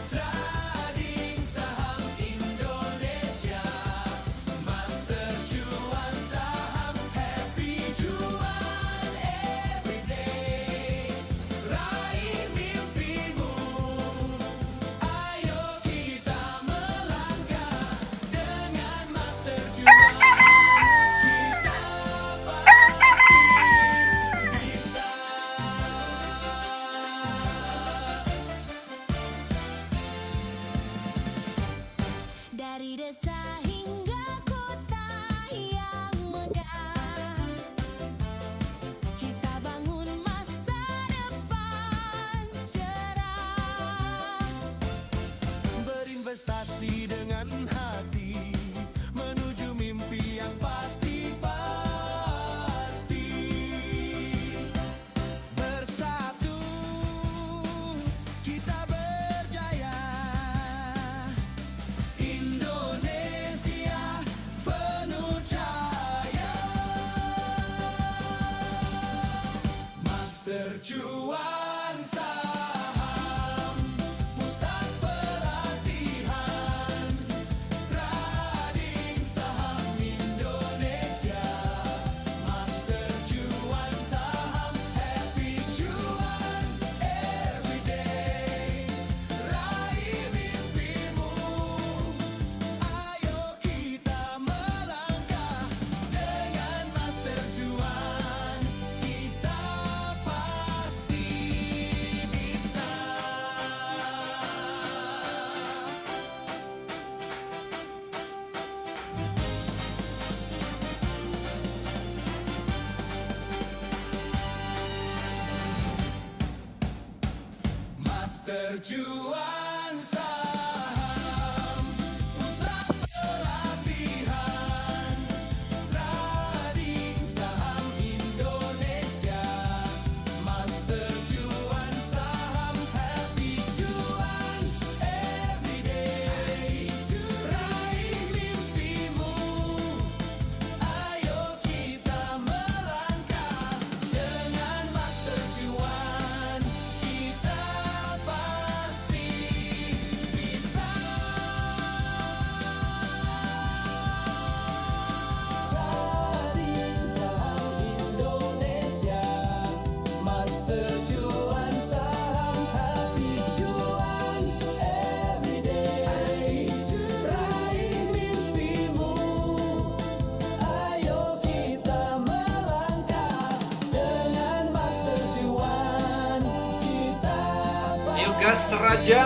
trading saham Indonesia. Master Cuan Saham, happy cuan everyday. Raih mimpimu, ayo kita melangkah dengan Master Cuan. Kita pasti bisa. Dari desa hingga kota yang megah, kita bangun masa depan cerah. Berinvestasi dengan hati menuju mimpi yang pasti. Bersatu kita berjaya. Indonesia penuh cahaya. Master Cuan Saham, pusat pelatihan trading saham Indonesia. Master Cuan Saham, happy cuan everyday. Raih mimpimu, ayo kita melangkah dengan Master Cuan. Kita pasti bisa. Master Cuan Saham, pusat pelatihan trading saham Indonesia. Master Cuan Saham, happy cuan everyday. Raih mimpimu, ayo kita melangkah dengan Master Cuan. Kita pasti bisa. Trading saham Indonesia. Master Cuan Saham, happy cuan everyday. Raih mimpimu, ayo kita melangkah dengan Master Cuan. Kita Ayo gas Raja.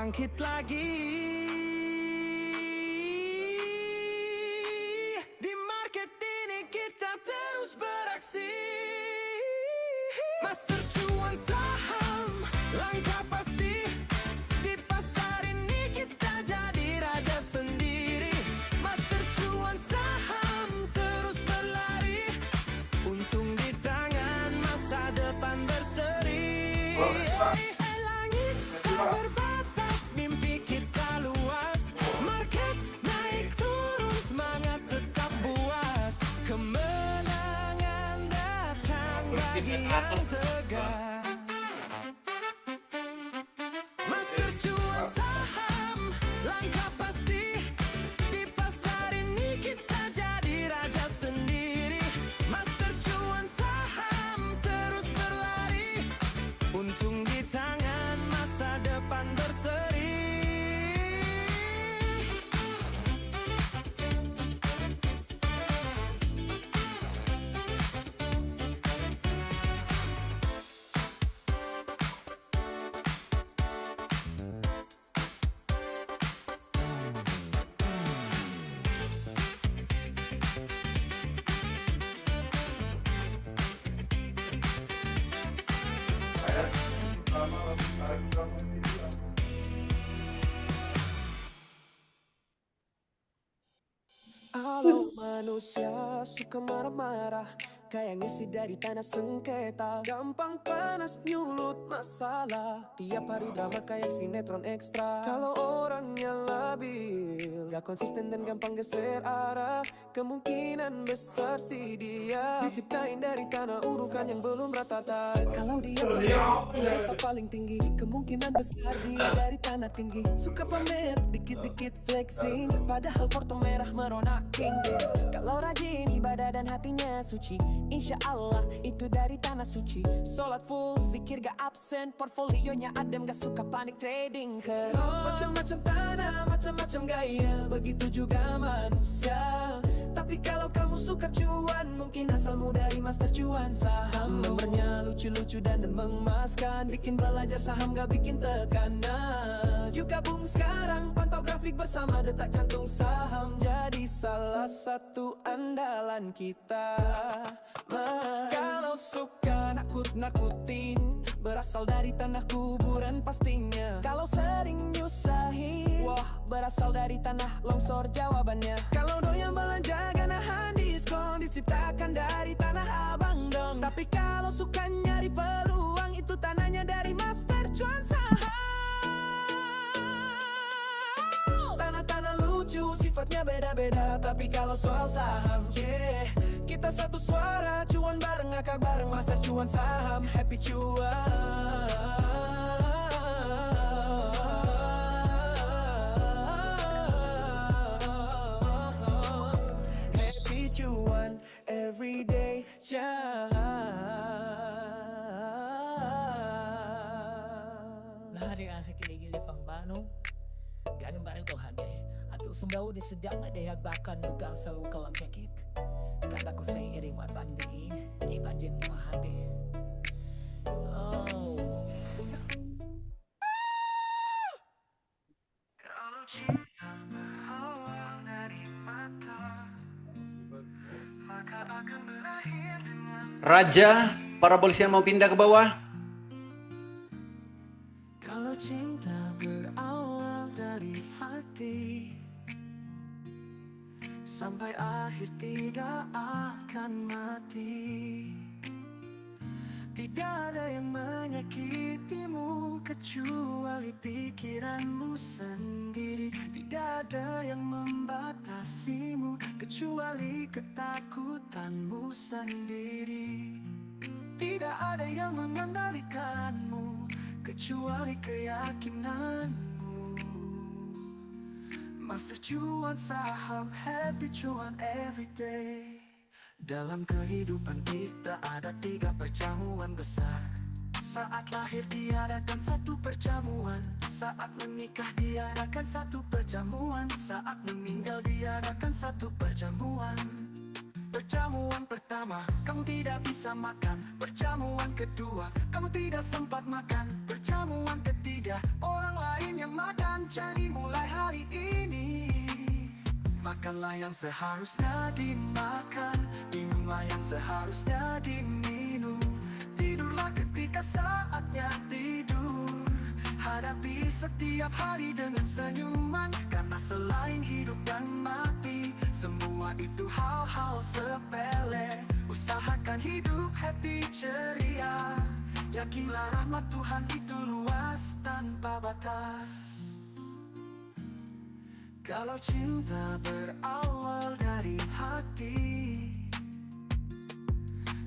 bangkit lagi. Di market ini kita terus beraksi. Master cuan saham, langkah pasti. Di pasar ini kita jadi raja sendiri. Master cuan saham terus berlari. Untung di tangan, masa depan berseri. Langit tak berbatas, mimpi kita luas. Market naik turun, semangat tetap buas. Kemenangan datang bagi yang tegar. Master cuan saham, langkah pasti. Di pasar ini kita jadi raja sendiri. Master cuan saham terus berlari. Untung di tangan, masa depan berseri. Kalau manusia suka marah-marah, kayak ngisi dari tanah sengketa. Gampang panas nyulut masalah, tiap hari drama kayak sinetron ekstra. Kalau orangnya labil, gak konsisten dan gampang geser arah, kemungkinan besar sih dia diciptain dari tanah urukan yang belum rata. Kalau dia merasa paling tinggi, kemungkinan besar dia dari tanah tinggi. Suka pamer, dikit-dikit flexing, padahal porto merah merona king. Kalau rajin ibadah dan hatinya suci, insya Allah itu dari tanah suci. Sholat full, zikir gak absen, portfolionya adem, gak suka panik trading ke macam-macam tanah, macam-macam gaya, begitu juga manusia. Tapi kalau kamu suka cuan, mungkin asalmu dari master cuan saham. Nomornya lucu-lucu dan mengemaskan, bikin belajar saham gak bikin tekanan. Yuk gabung sekarang, pantau grafik bersama, detak jantung saham jadi salah satu andalan kita. Kalau suka nakut-nakutin, berasal dari tanah kuburan pastinya. Kalau sering nyusahin, wah berasal dari tanah longsor jawabannya. Kalau doyan belanja gak nahan diskon, diciptakan dari tanah abang dong. Tapi kalau suka nyari peluang, itu tanahnya dari master cuan saham. Tanah-tanah lucu, sifatnya beda-beda, tapi kalau soal saham, yeah, kita satu suara, cuan bareng, ngakak bareng, master cuan saham, happy cuan. Happy cuan, everyday cuan. Lahari ang kiligili pang bano, ganun ba rin ito hagay? Ato sumbaw di sedang nadayagbakan dugang sa ukalang kekit. Kata ko sa iring mabandi, di banjin mahadi. Oh. Raja, para polisian mau pindah ke bawah. Kalau cinta berawal dari hati, sampai akhir tidak akan mati. Tidak ada yang menyakitimu kecuali pikiranmu sendiri. Tidak ada yang membatasimu kecuali ketakutanmu sendiri. Tidak ada yang mengendalikanmu kecuali keyakinanmu. Master cuan saham, happy cuan everyday. Dalam kehidupan kita ada 3 perjamuan besar. Saat lahir diadakan 1 perjamuan, saat menikah diadakan 1 perjamuan, saat meninggal diadakan 1 perjamuan. Perjamuan pertama, kamu tidak bisa makan. Perjamuan kedua, kamu tidak sempat makan. Perjamuan ketiga, orang lain lain yang makan. Jadi mulai hari ini, makanlah yang seharusnya dimakan, minumlah yang seharusnya diminum. Tidurlah ketika saatnya tidur. Hadapi setiap hari dengan senyuman, karena selain hidup dan mati, semua itu hal-hal sepele. Usahakan hidup happy ceria. Yakinlah rahmat Tuhan itu luas tanpa batas. Kalau cinta berawal dari hati,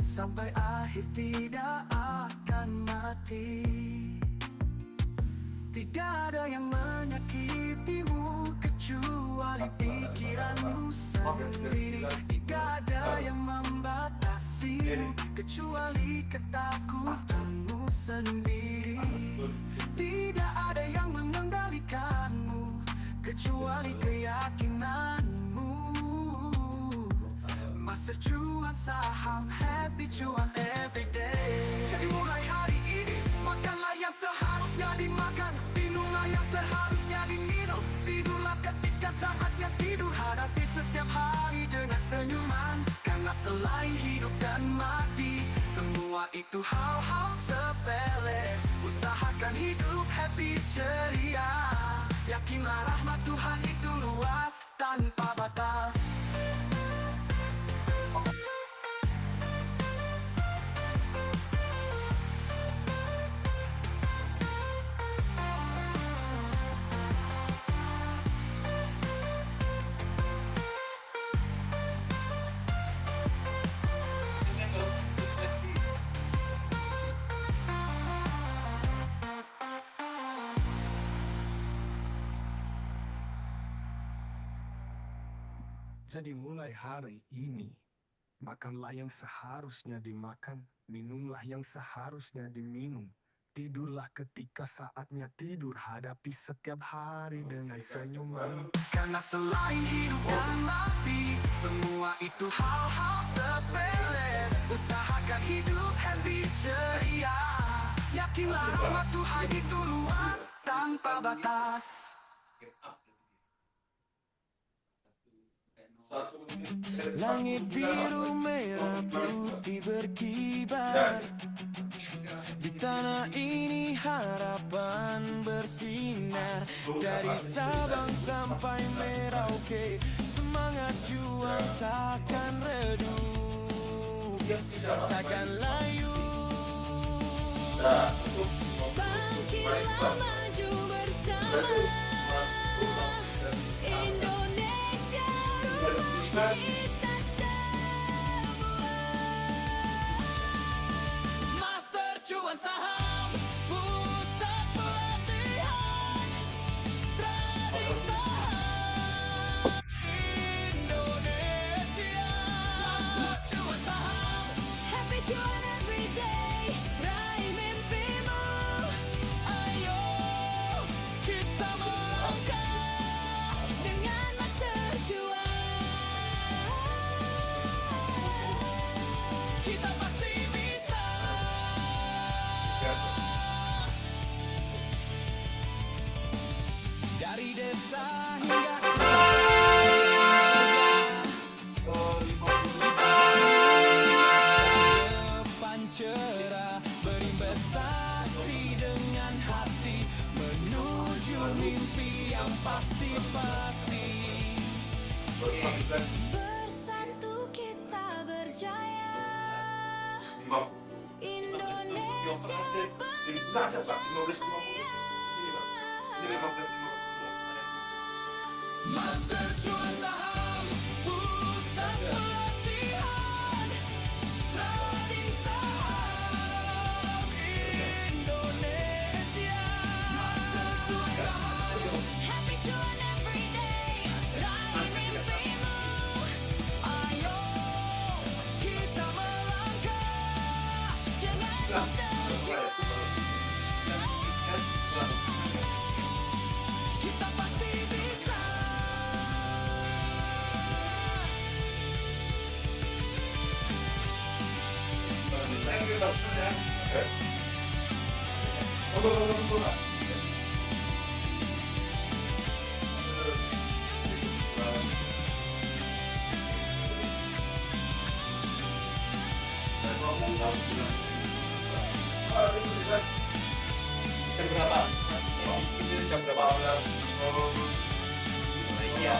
sampai akhir tidak akan mati. Tidak ada yang menyakitimu kecuali pikiranmu sendiri. Tidak ada yang membatasimu kecuali ketakutanmu sendiri. Tidak ada yang mengendalikanmu kecuali keyakinanmu. Master cuan saham, happy cuan everyday. Jadi mulai hari ini, makanlah yang seharusnya dimakan, minumlah yang seharusnya diminum. Tidurlah ketika saatnya tidur. Hadapi setiap hari dengan senyuman, karena selain hidup dan mati, semua itu hal-hal sepele. Usahakan hidup happy ceria. Yakinlah rahmat Tuhan itu luas tanpa batas. Jadi mulai hari ini, makanlah yang seharusnya dimakan, minumlah yang seharusnya diminum. Tidurlah ketika saatnya tidur. Hadapi setiap hari dengan senyuman, karena selain hidup dan mati, semua itu hal-hal sepele. Usahakan hidup happy ceria. Yakinlah rahmat Tuhan itu luas tanpa batas. Langit biru merah putih berkibar. Di tanah ini harapan bersinar. Dari Sabang sampai Merauke, semangat juang takkan redup, takkan layu. Bangkitlah maju bersama, Indonesia rumah kita semua. Master cuan saham, pusat pelatihan, trading saham Indonesia. Master cuan saham, Happy cuan everyday, raih mimpimu. ayo kita melangkah Dengan master cuan, kita pasti bisa. Dari desa hingga depan cerah, berinvestasi dengan hati, menuju mimpi yang pasti-pasti. bersatu kita berjaya. Indonesia berjaya. Master cuan saham, pusat pelatihan, trading saham Indonesia. Master cuan saham, Happy cuan everyday, raih mimpimu. ayo kita melangkah Dengan master cuan, kita pasti bisa. Jam berapa? Ini jam berapa? Iya.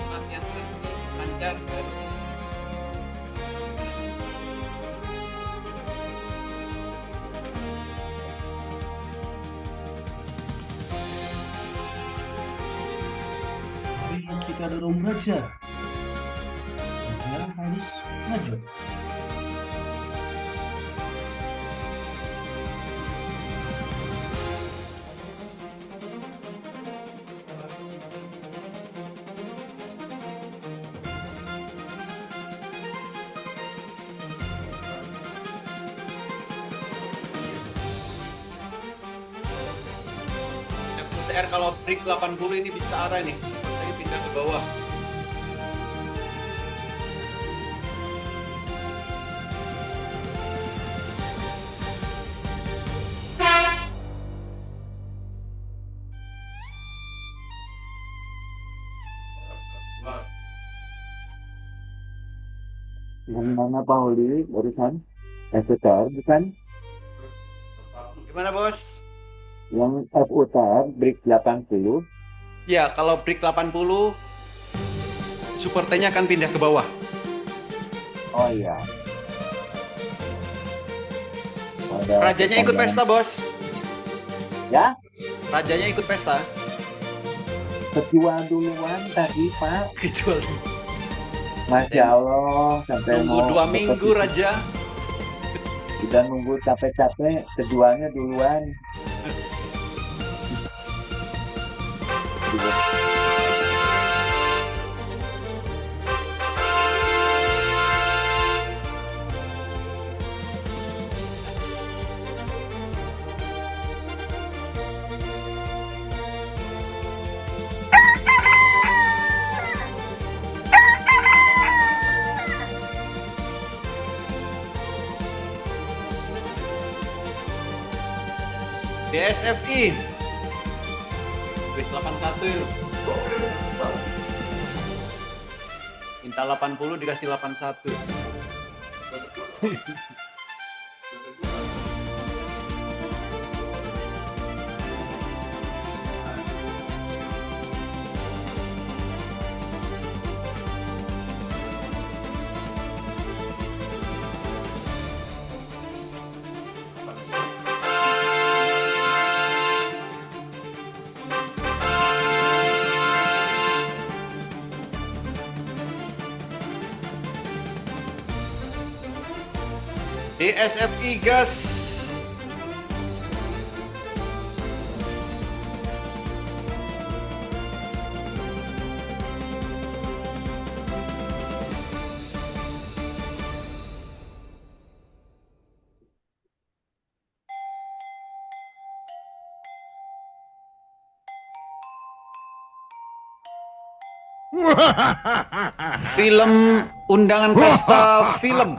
Latihan lancar baru. Mari kita dorong Raja. Dia harus maju. FUTR kalau break 80 ini bisa arah nih. Saya pindah ke bawah. Yang mana Pak Oli barusan? FUTR bukan? Gimana bos? Yang FUTR break 80. Ya, kalau break 80 Super T-nya akan pindah ke bawah. Oh iya. Rajanya ikut pesta, bos. Ya? Rajanya ikut pesta. Kejual duluan tadi, Pak. Kejual. Masya Allah, sampai Nunggu 2 minggu, Raja. Udah nunggu capek-capek, kejualnya duluan. DSFI Wis 81 minta 80 dikasih 81. DSFI gas. Film undangan pesta film.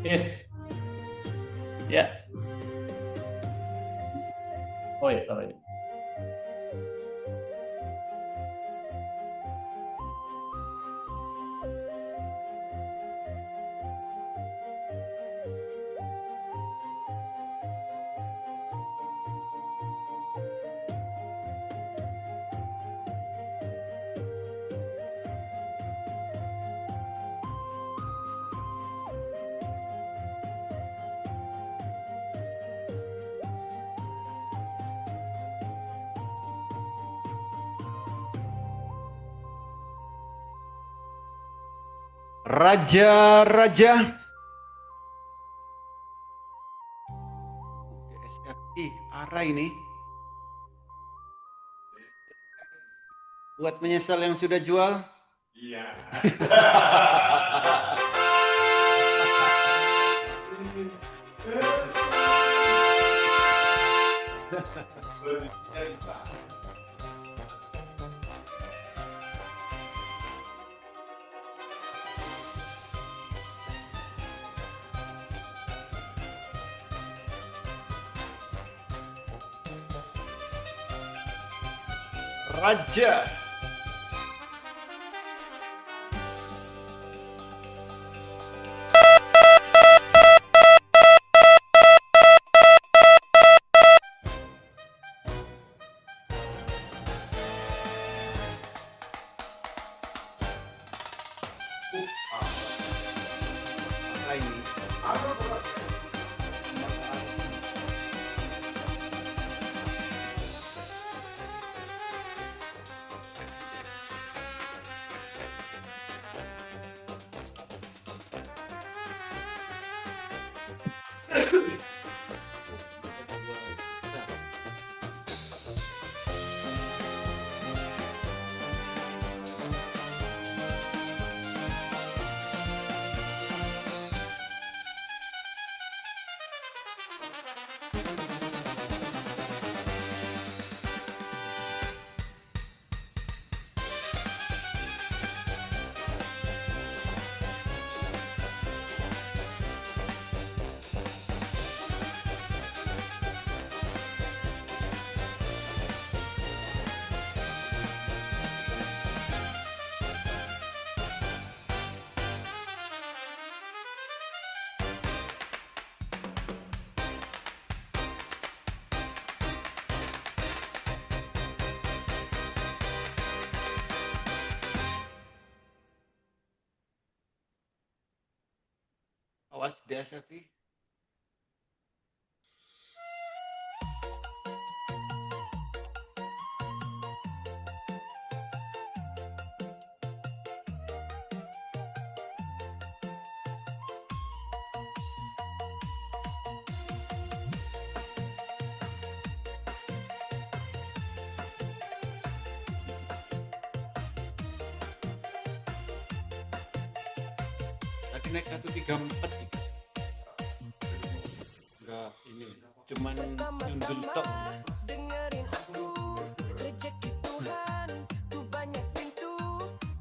Yes. Ya. Oh ya, oh ya. Raja-raja. SFI, arah ini. Buat menyesal yang sudah jual. Iya. Raja. Awas dia Safi. Tadi naik 134 gitu. Enggak ini, cuman jundul tok. Dengerin aku, rezeki Tuhan, tuh banyak pintu,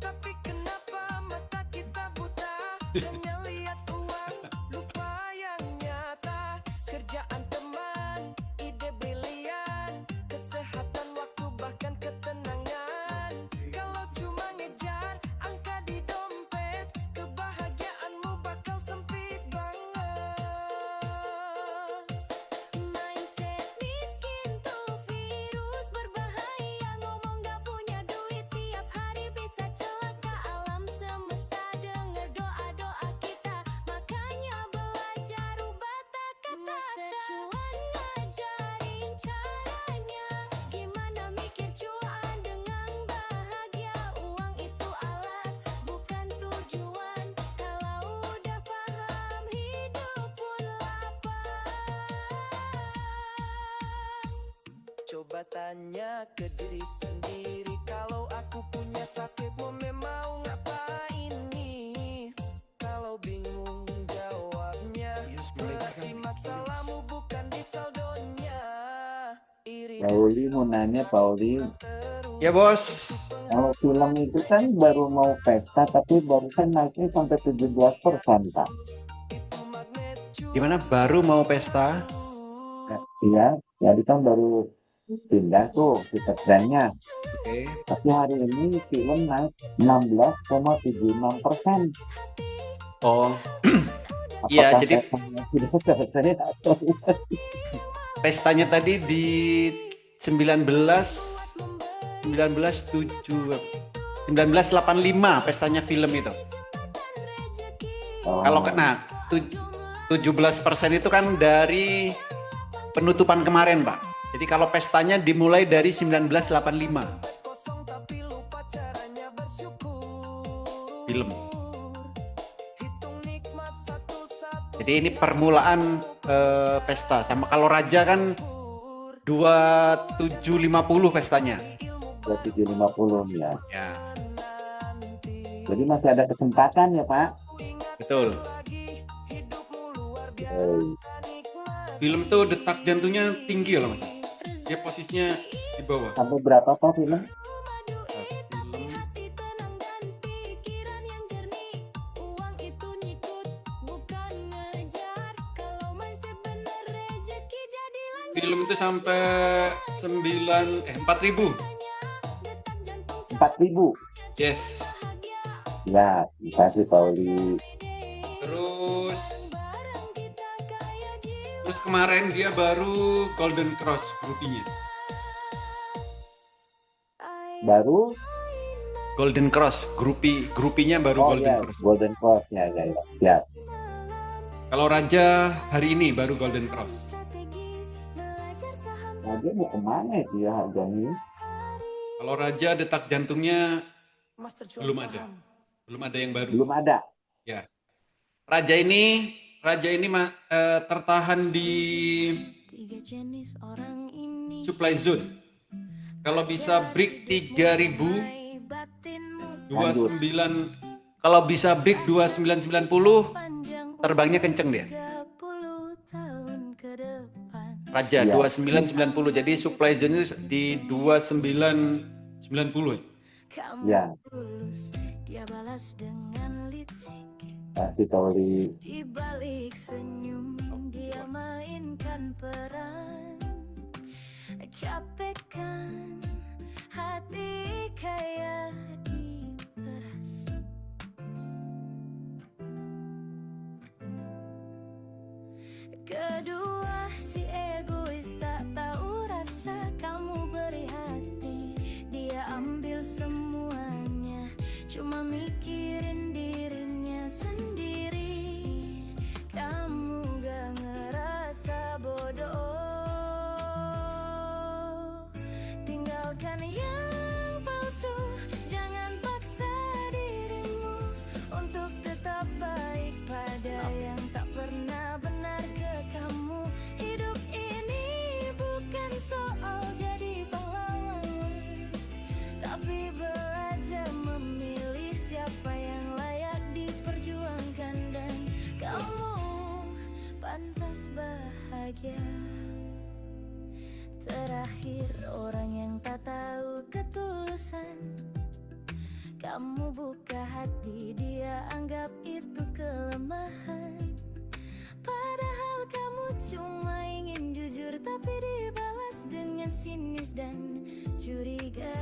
tapi kenapa mata kita buta? Hanya lihat uang, lupa yang nyata. Kerjaan teman, ide brilian, kesehatan waktu bahkan ketenangan. Kalau cuma ngejar angka di dompet, kebahagiaanmu bakal sempit banget. Mindset miskin tuh virus berbahaya. Ngomong gak punya duit tiap hari bisa celaka. Alam semesta denger doa-doa kita, makanya belajar rubah kata-kata. Master cuan ngajarin caranya, gimana mikir cuan dengan bahagia. Uang itu alat, bukan tujuan. Kalau udah paham, hidup pun lapang. Coba tanya ke diri sendiri, kalau aku punya sakit mau memang ngapain nih? Kalau bingung jawabnya, berarti masalahmu bukan di saldonya. Iri Pauli mau nanya, Pauli. Ya bos. Kalau film itu kan baru mau pesta, tapi barusan naiknya sampai 17%, Pak. Gimana? Baru mau pesta? Iya, jadi kan baru pindah tuh tiket brandnya. Oke. Tapi hari ini film naik 16,76%. Oh, iya. Apakah Jadi pestanya sudah selesai atau pestanya tadi di 1985 pestanya film itu. Kalau kena 17% itu kan dari penutupan kemarin, Pak. Jadi kalau pestanya dimulai dari 1985. Film. Jadi ini permulaan pesta. Sama kalau Raja kan 2750 pestanya. 2750 ya. Ya, Jadi masih ada kesempatan ya Pak. betul. Film itu detak jantungnya tinggi loh, Mas. Dia posisinya di bawah. Sampai berapa Pak film? Film itu sampai 4.000. 4.000. Yes. Ya, kasih Pauli. Terus kemarin dia baru Golden Cross grupinya. Baru Golden Cross grupinya baru Golden ya, Cross. Golden Cross ya. Kalau Raja hari ini baru Golden Cross. Nah, dia mau kemana itu ya harganya? Kalau Raja detak jantungnya belum ada yang baru. Belum ada. Ya. Raja ini tertahan di supply zone. Kalau bisa break 3.029, kalau bisa break 2990, terbangnya kenceng dia. Raja Ya. 2990, jadi supply zone di 2990. Ya. Kasih Pauli. Di balik senyum dia mainkan peran, capekkan hati kayak diperas. Kedua si egois tak tahu rasa, kamu beri hati, dia ambil semuanya, cuma mikirin dirinya sendiri. Kamu gak ngerasa bodoh, tinggalkan yang palsu, jangan paksa dirimu untuk tetap baik pada yang tak pernah benar ke kamu. Hidup ini bukan soal jadi pahlawan, tapi belajar memilih siapa yang layak diperjuangkan, dan kamu pantas bahagia. Terakhir orang yang tak tahu ketulusan, kamu buka hati, dia anggap itu kelemahan. Padahal kamu cuma ingin jujur, tapi dibalas dengan sinis dan curiga.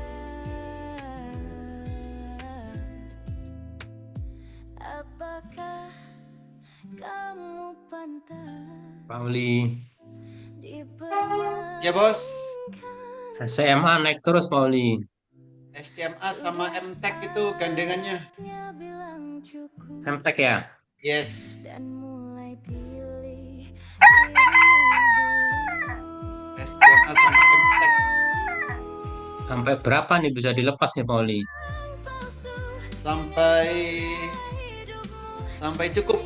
Apakah kamu pantas Pauli, Ya bos, SMA naik terus Pauli. SCMA sama MTech itu gandengannya. MTech ya? Yes. SCMA sama MTech. Sampai berapa nih bisa dilepas nih Pauli? Sampai cukup.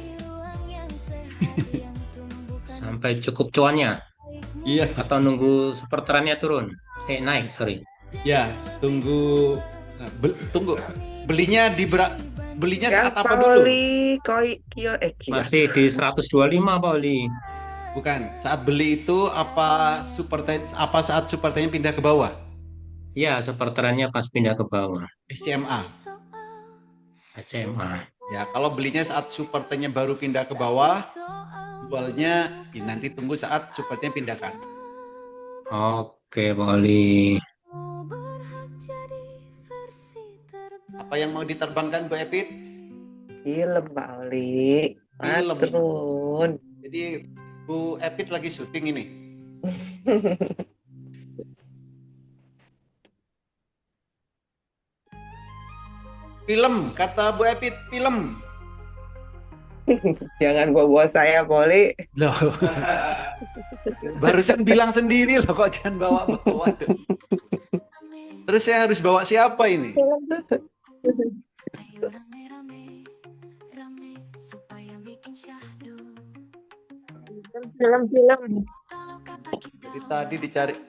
Sampai cukup cuannya? Iya. Atau nunggu superterannya turun? Naik, sorry. Ya, tunggu belinya belinya saat apa dulu? Masih di 125 Pauli. Bukan, saat beli itu apa saat supertannya pindah ke bawah? Iya, superterannya pas pindah ke bawah. SCMA. SMA. Ya, kalau belinya saat supertannya baru pindah ke bawah, Dualnya nanti tunggu saat supportnya pindahkan. Oke, Pak Oli. Apa yang mau diterbangkan Bu Epit? Film Pak Oli. Film. Matrun. Jadi Bu Epit lagi syuting ini. Film, kata Bu Epit, film. Jangan bawa saya, Poli. Loh. Barusan bilang sendiri loh, kok jangan bawa-bawa. Terus saya harus bawa siapa ini? Film-film. Jadi tadi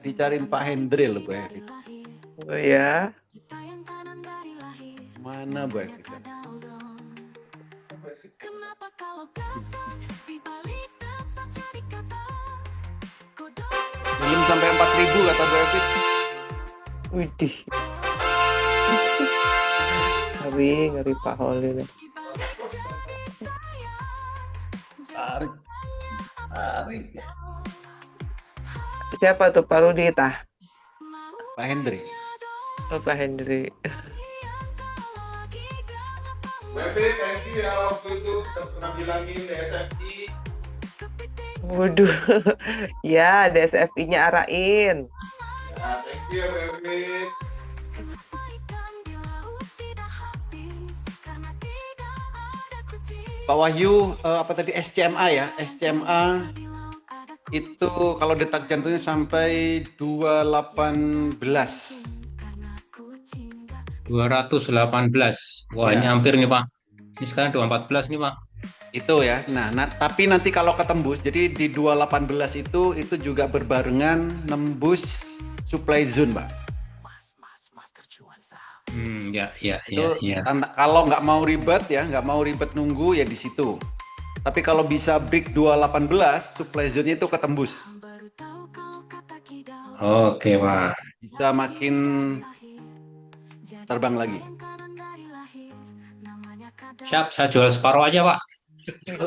dicariin Pak Hendri loh Bu Epit. Oh ya. Mana Bu Epit? Belum sampai 4.000 kata Bu Epit. Widih. Ngeri Pak Oli nih. Tarik. Siapa tuh Pak Rudi tah? Pak Hendri. Oh, Pak Hendri. Thank you ya waktu itu pernah bilangin DSFI. Waduh. Ya, DSFI-nya arahin. Ya, thank you ya Bebek. Pak Wahyu, apa tadi SCMA ya? SCMA itu kalau detak jantungnya sampai 218. 218. Wah, ini Ya. hampir nih, Pak. Ini sekarang 214 nih, Pak. Itu ya. Nah, tapi nanti kalau ketembus, jadi di 218 itu juga berbarengan nembus supply zone, Pak. Ya. Kalau nggak mau ribet ya, nggak mau ribet nunggu ya di situ. Tapi kalau bisa break 218, supply zone-nya itu ketembus. Oke, Pak. Bisa makin terbang lagi. Siap, saya jual separuh aja, Pak.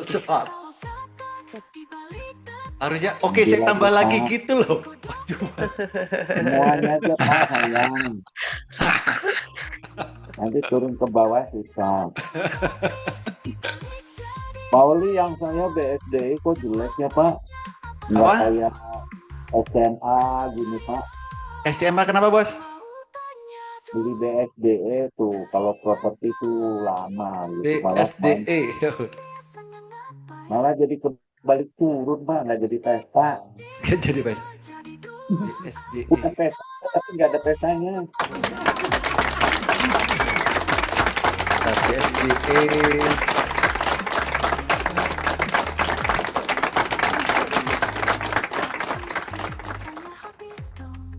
Cepat. Harusnya oke, saya tambah lagi gitu loh. Semuanya aja Pak, sayang. Nanti turun ke bawah susah. Pauli yang saya BSDI kok jelek ya Pak? Nggak Apa? kayak SMA gini Pak. SMA kenapa Bos? Beli BSDE tuh kalau properti tuh lama gitu. BSDE. Malah jadi kebalik turun Pak, nggak jadi pesta. Nggak jadi pesta. BSDE. Bukan pesta, tapi nggak ada pestanya. BSDE.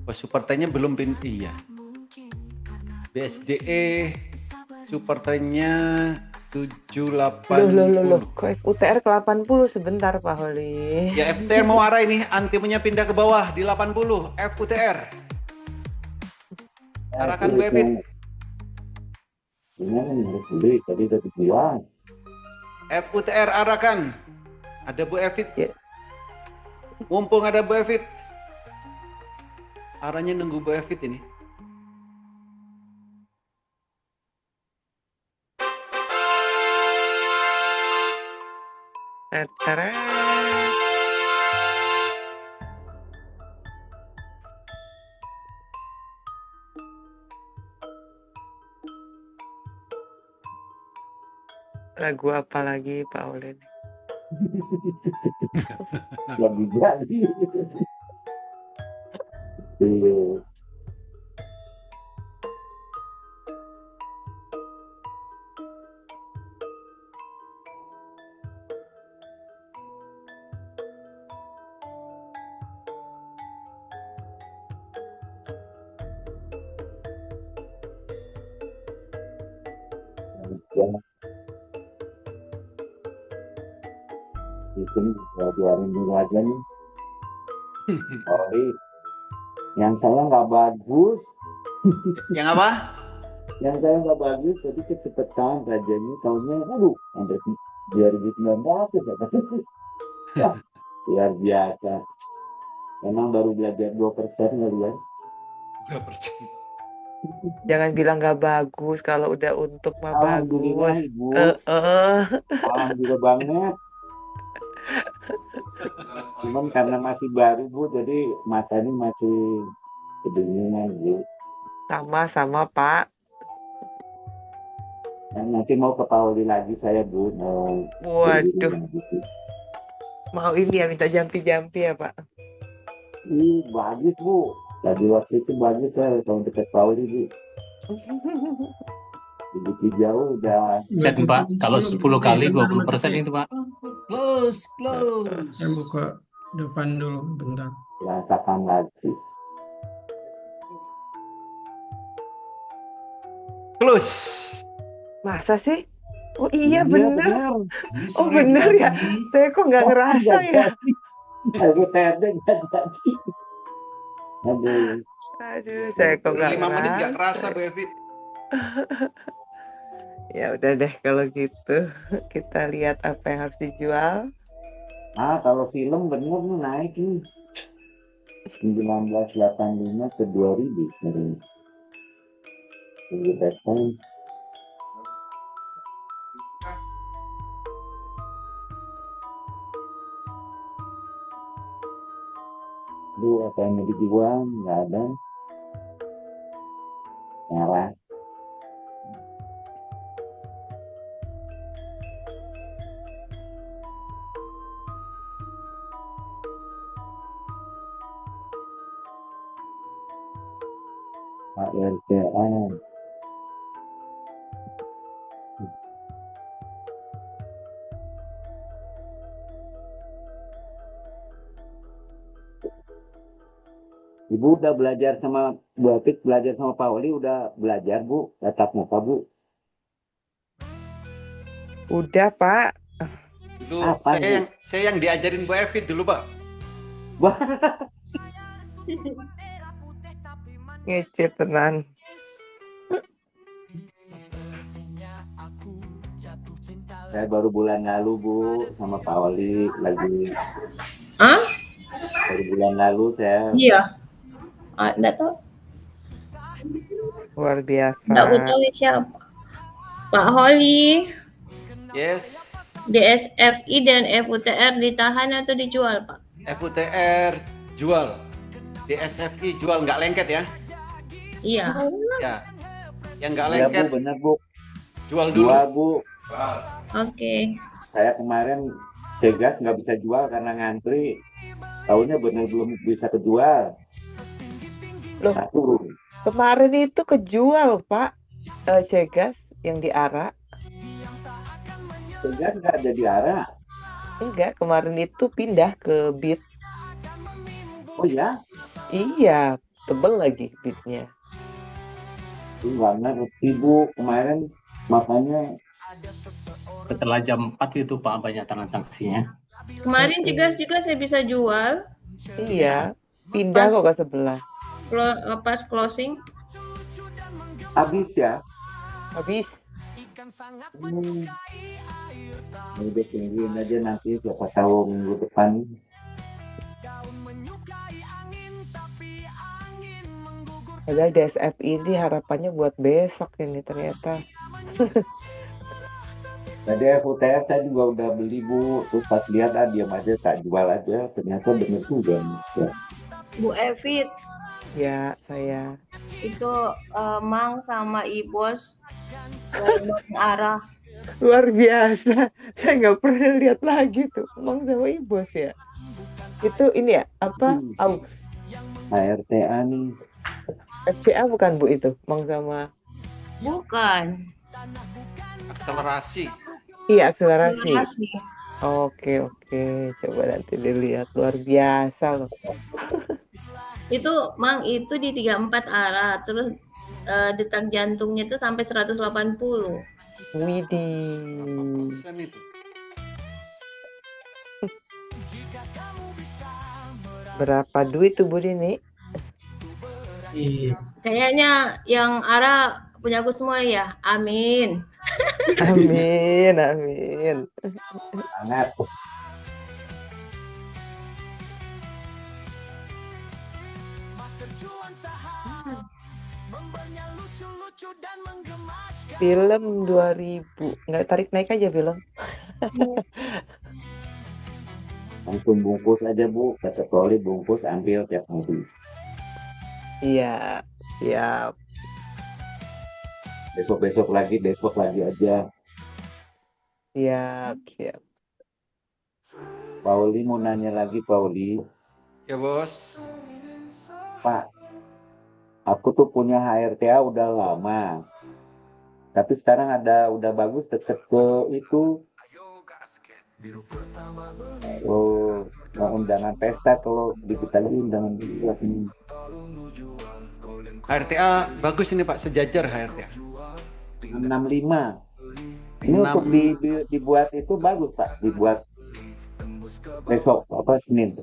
Oh, supporternya belum iya. BSDE supporternya 780. Loh. Kok FUTR ke 80 sebentar Pak Oli. Ya FUTR mau arah ini, antimnya pindah ke bawah di 80. FUTR. Arahkan Bu Epit. Ini harus beli, tadi udah dijual. FUTR arahkan. Ada Bu Epit. Mumpung ada Bu Epit. Arahnya nunggu Bu Epit ini. Lagu apa lagi Pak Oli? Lebih jadi. Ini biarin dulu aja nih. Sorry. Yang saya nggak bagus. Yang apa? Yang saya nggak bagus, jadi kecepatan rajanya. Tahunya, aduh, sampai 2019 ya. Luar biasa. Emang baru belajar 2% kali ya? 2%. Jangan bilang nggak bagus, kalau udah untuk mah Alhamdulillah, bagus. Ibu. Heeh. Alhamdulillah banget. Cuman karena masih baru, Bu, jadi matanya masih kedinginan, Bu. Sama-sama, Pak. Nanti mau ke Pauli lagi saya, Bu. Mau Waduh. lagi. Mau ini ya, minta jampi-jampi ya, Pak? Ih, bagus, Bu. Tadi waktu itu bagus saya kalau dekat Pauli, Bu. Begitu jauh udah. Chat Pak, kalau 10 kali 20% itu Pak. Close. Saya buka depan dulu bentar. Rasakan lagi. Close. Masa sih? Oh iya bener. Ini Oh sore bener ya. lagi. Saya kok nggak ngerasa ya. Aku terdek nggak jadi. Aduh. Aduh, saya kok nggak 5 menit nggak ngerasa. kerasa Bu Evit. Ya udah deh kalau gitu. Kita lihat apa yang harus dijual. Kalau film bener nih naik nih. 1985 ke 2000 sebenarnya. Apa yang mau dijual? Nggak ada. Nyala. ARTA. Ibu udah belajar sama Bu Apit, belajar sama Pak Oli, udah belajar Bu, tatap muka Bu. Udah Pak. Dulu saya yang diajarin Bu Evit dulu Pak. Ngece tenan. Saya baru bulan lalu Bu sama Pak Oli lagi. Hah? Baru bulan lalu saya. Iya. Enggak tahu. Luar biasa. Enggak tahu siapa. Pak Holly. Yes. DSFI dan FUTR ditahan atau dijual, Pak? FUTR jual. DSFI jual, nggak lengket ya? Iya. Ya. Yang nggak Iya lengket. Bu, bener Bu. Jual dulu. Jual Bu. Oke. Saya kemarin Cegas nggak bisa jual karena ngantri. Tahunya bener belum bisa kejual. Loh, turun. Kemarin itu kejual Pak. Cegas yang di Ara. Cegas nggak ada di Ara. Enggak, kemarin itu pindah ke Beat. Oh ya? Iya, tebel lagi Beatnya. Nggak ngerti Bu, kemarin makanya Setelah jam 4 itu Pak banyak transaksinya. Kemarin juga saya bisa jual. Iya, pindah kok ke sebelah. Pas closing. habis ya. Habis. Udah tungguin aja nanti siapa tahu minggu depan. Padahal DSF ini harapannya buat besok ini ternyata. Tadi FUTR saya juga udah beli Bu, terus pas lihat diam aja tak jual aja, ternyata bener juga. Ya. Bu Evit. Ya, saya. Itu Mang sama Ibos bareng arah. Luar biasa. Saya nggak pernah lihat lagi tuh Mang sama Ibos ya. Itu ini ya, apa? Aux. ARTA nih. FCA bukan Bu itu? Mang sama... Bukan. Akselerasi. Iya, akselerasi. Akselerasi. Oke. Coba nanti dilihat. Luar biasa loh. Itu Mang itu di 34 arah. Terus detak jantungnya itu sampai 180. Widih. Itu. Berapa duit tuh Bu Dini? Kayaknya yang arah punya aku semua ya. Amin. Amin. Sangat. Film 2000. Nggak tarik naik aja film. Langsung bungkus aja Bu, kata Poli bungkus ambil tiap hari. Iya, siap. Besok lagi aja. Siap, siap. Pauli mau nanya lagi, Pauli. Ya bos. Pak, aku tuh punya HRTA udah lama. Tapi sekarang udah bagus deket ke itu. Oh, mau undangan pesta kalau di kita undangan lagi. HRTA bagus ini Pak, sejajar HRTA. 65. Ini untuk dibuat itu bagus Pak, dibuat besok Senin.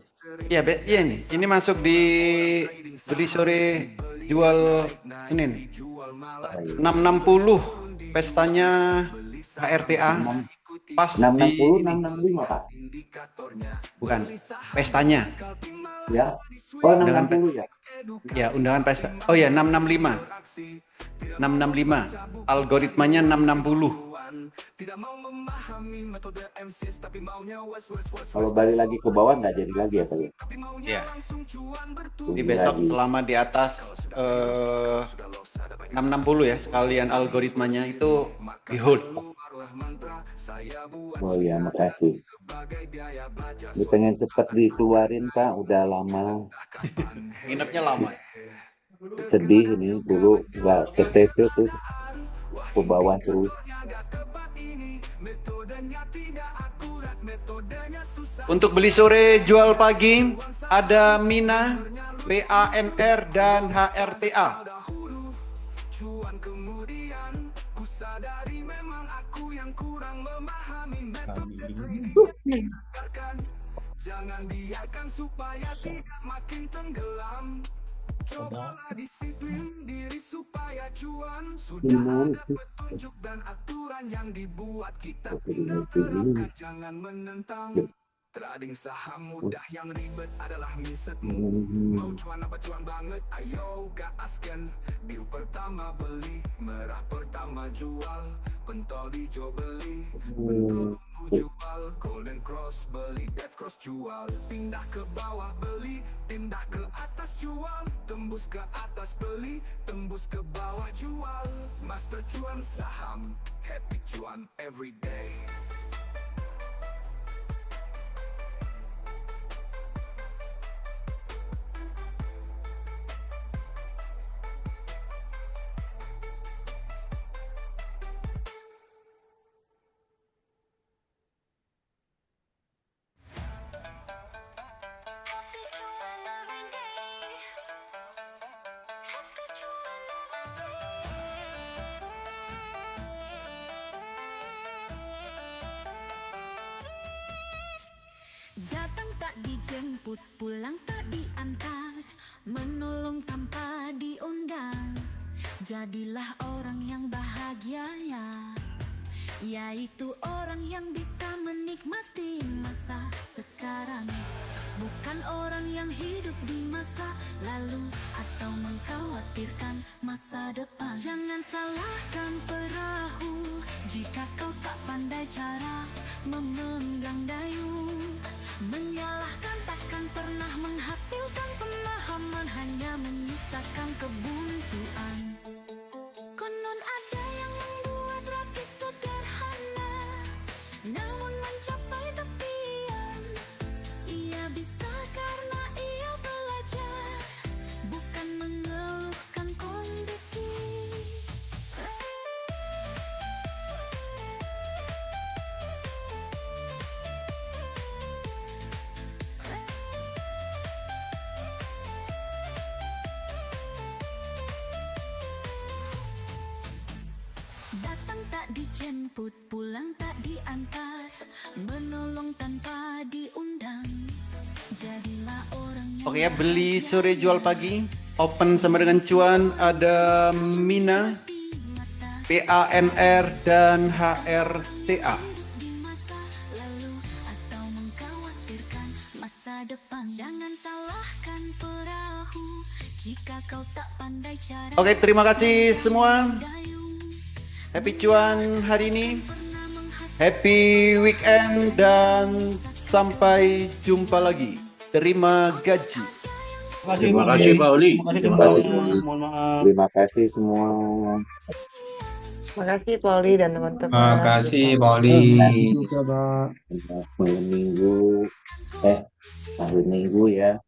Iya, iya nih. Ini masuk di beli sore jual Senin. 660 pestanya HRTA. Pas 660 665 Pak. Bukan, pestanya. Ya. Oh, 660 ya. Ya, undangan pesta. Oh ya, 665. 665. Algoritmanya 660. Kalau balik lagi ke bawah nggak jadi lagi ya Pak? Ya. Di besok selama di atas 660 ya, sekalian algoritmanya itu di hold. Oh ya, makasih. Ini pengen cepet dikeluarin Pak, udah lama. Nginepnya lama. Sedih ini dulu nggak ke TV terus ke bawah terus. Untuk beli sore jual pagi ada Mina, PANR dan HRTA. Jangan biarkan supaya tidak makin tenggelam. Cobalah disiplin diri supaya cuan. Sudah ada petunjuk dan aturan yang dibuat kita. Jangan menentang. Trading saham mudah, yang ribet adalah mindsetmu. Mau cuan apa cuan banget, ayo gaskan. Biru pertama beli, merah pertama jual. Pentol hijau beli, jual. Golden cross beli, death cross jual. Pindah ke bawah beli, pindah ke atas jual. Tembus ke atas beli, tembus ke bawah jual. Master cuan saham, happy cuan every day. Datang tak dijemput, pulang tak diantar, menolong tanpa diundang. Jadilah orang yang bahagia ya, yaitu orang yang bisa menikmati masa sekarang, bukan orang yang hidup di masa lalu atau mengkhawatirkan masa depan. Jangan salahkan perahu jika kau tak pandai cara memegang dayung. Menyalahkan takkan pernah menghasilkan pemahaman, hanya menyisakan kebuntuan. Konon ada yang membuat rakit sederhana, namun mencapai tepian. Ia bisa karena ia belajar, bukan mengeluhkan kondisi. Datang tak dijemput, pulang tak diantar, menolong tanpa diundang. Jadilah orang yang Oke ya, beli sore jual pagi. Open sama dengan cuan ada Mina, PANR dan HRTA. masa depan. Jangan salahkan perahu jika kau tak pandai cara. Oke, terima kasih semua. Happy cuan hari ini. Happy weekend dan sampai jumpa lagi. Terima gaji. Terima kasih Pak Oli. Terima kasih semua. Mohon maaf. Terima kasih semua. Terima kasih Poli dan teman-teman. Terima kasih, Pak Oli. Malam minggu, akhir minggu ya.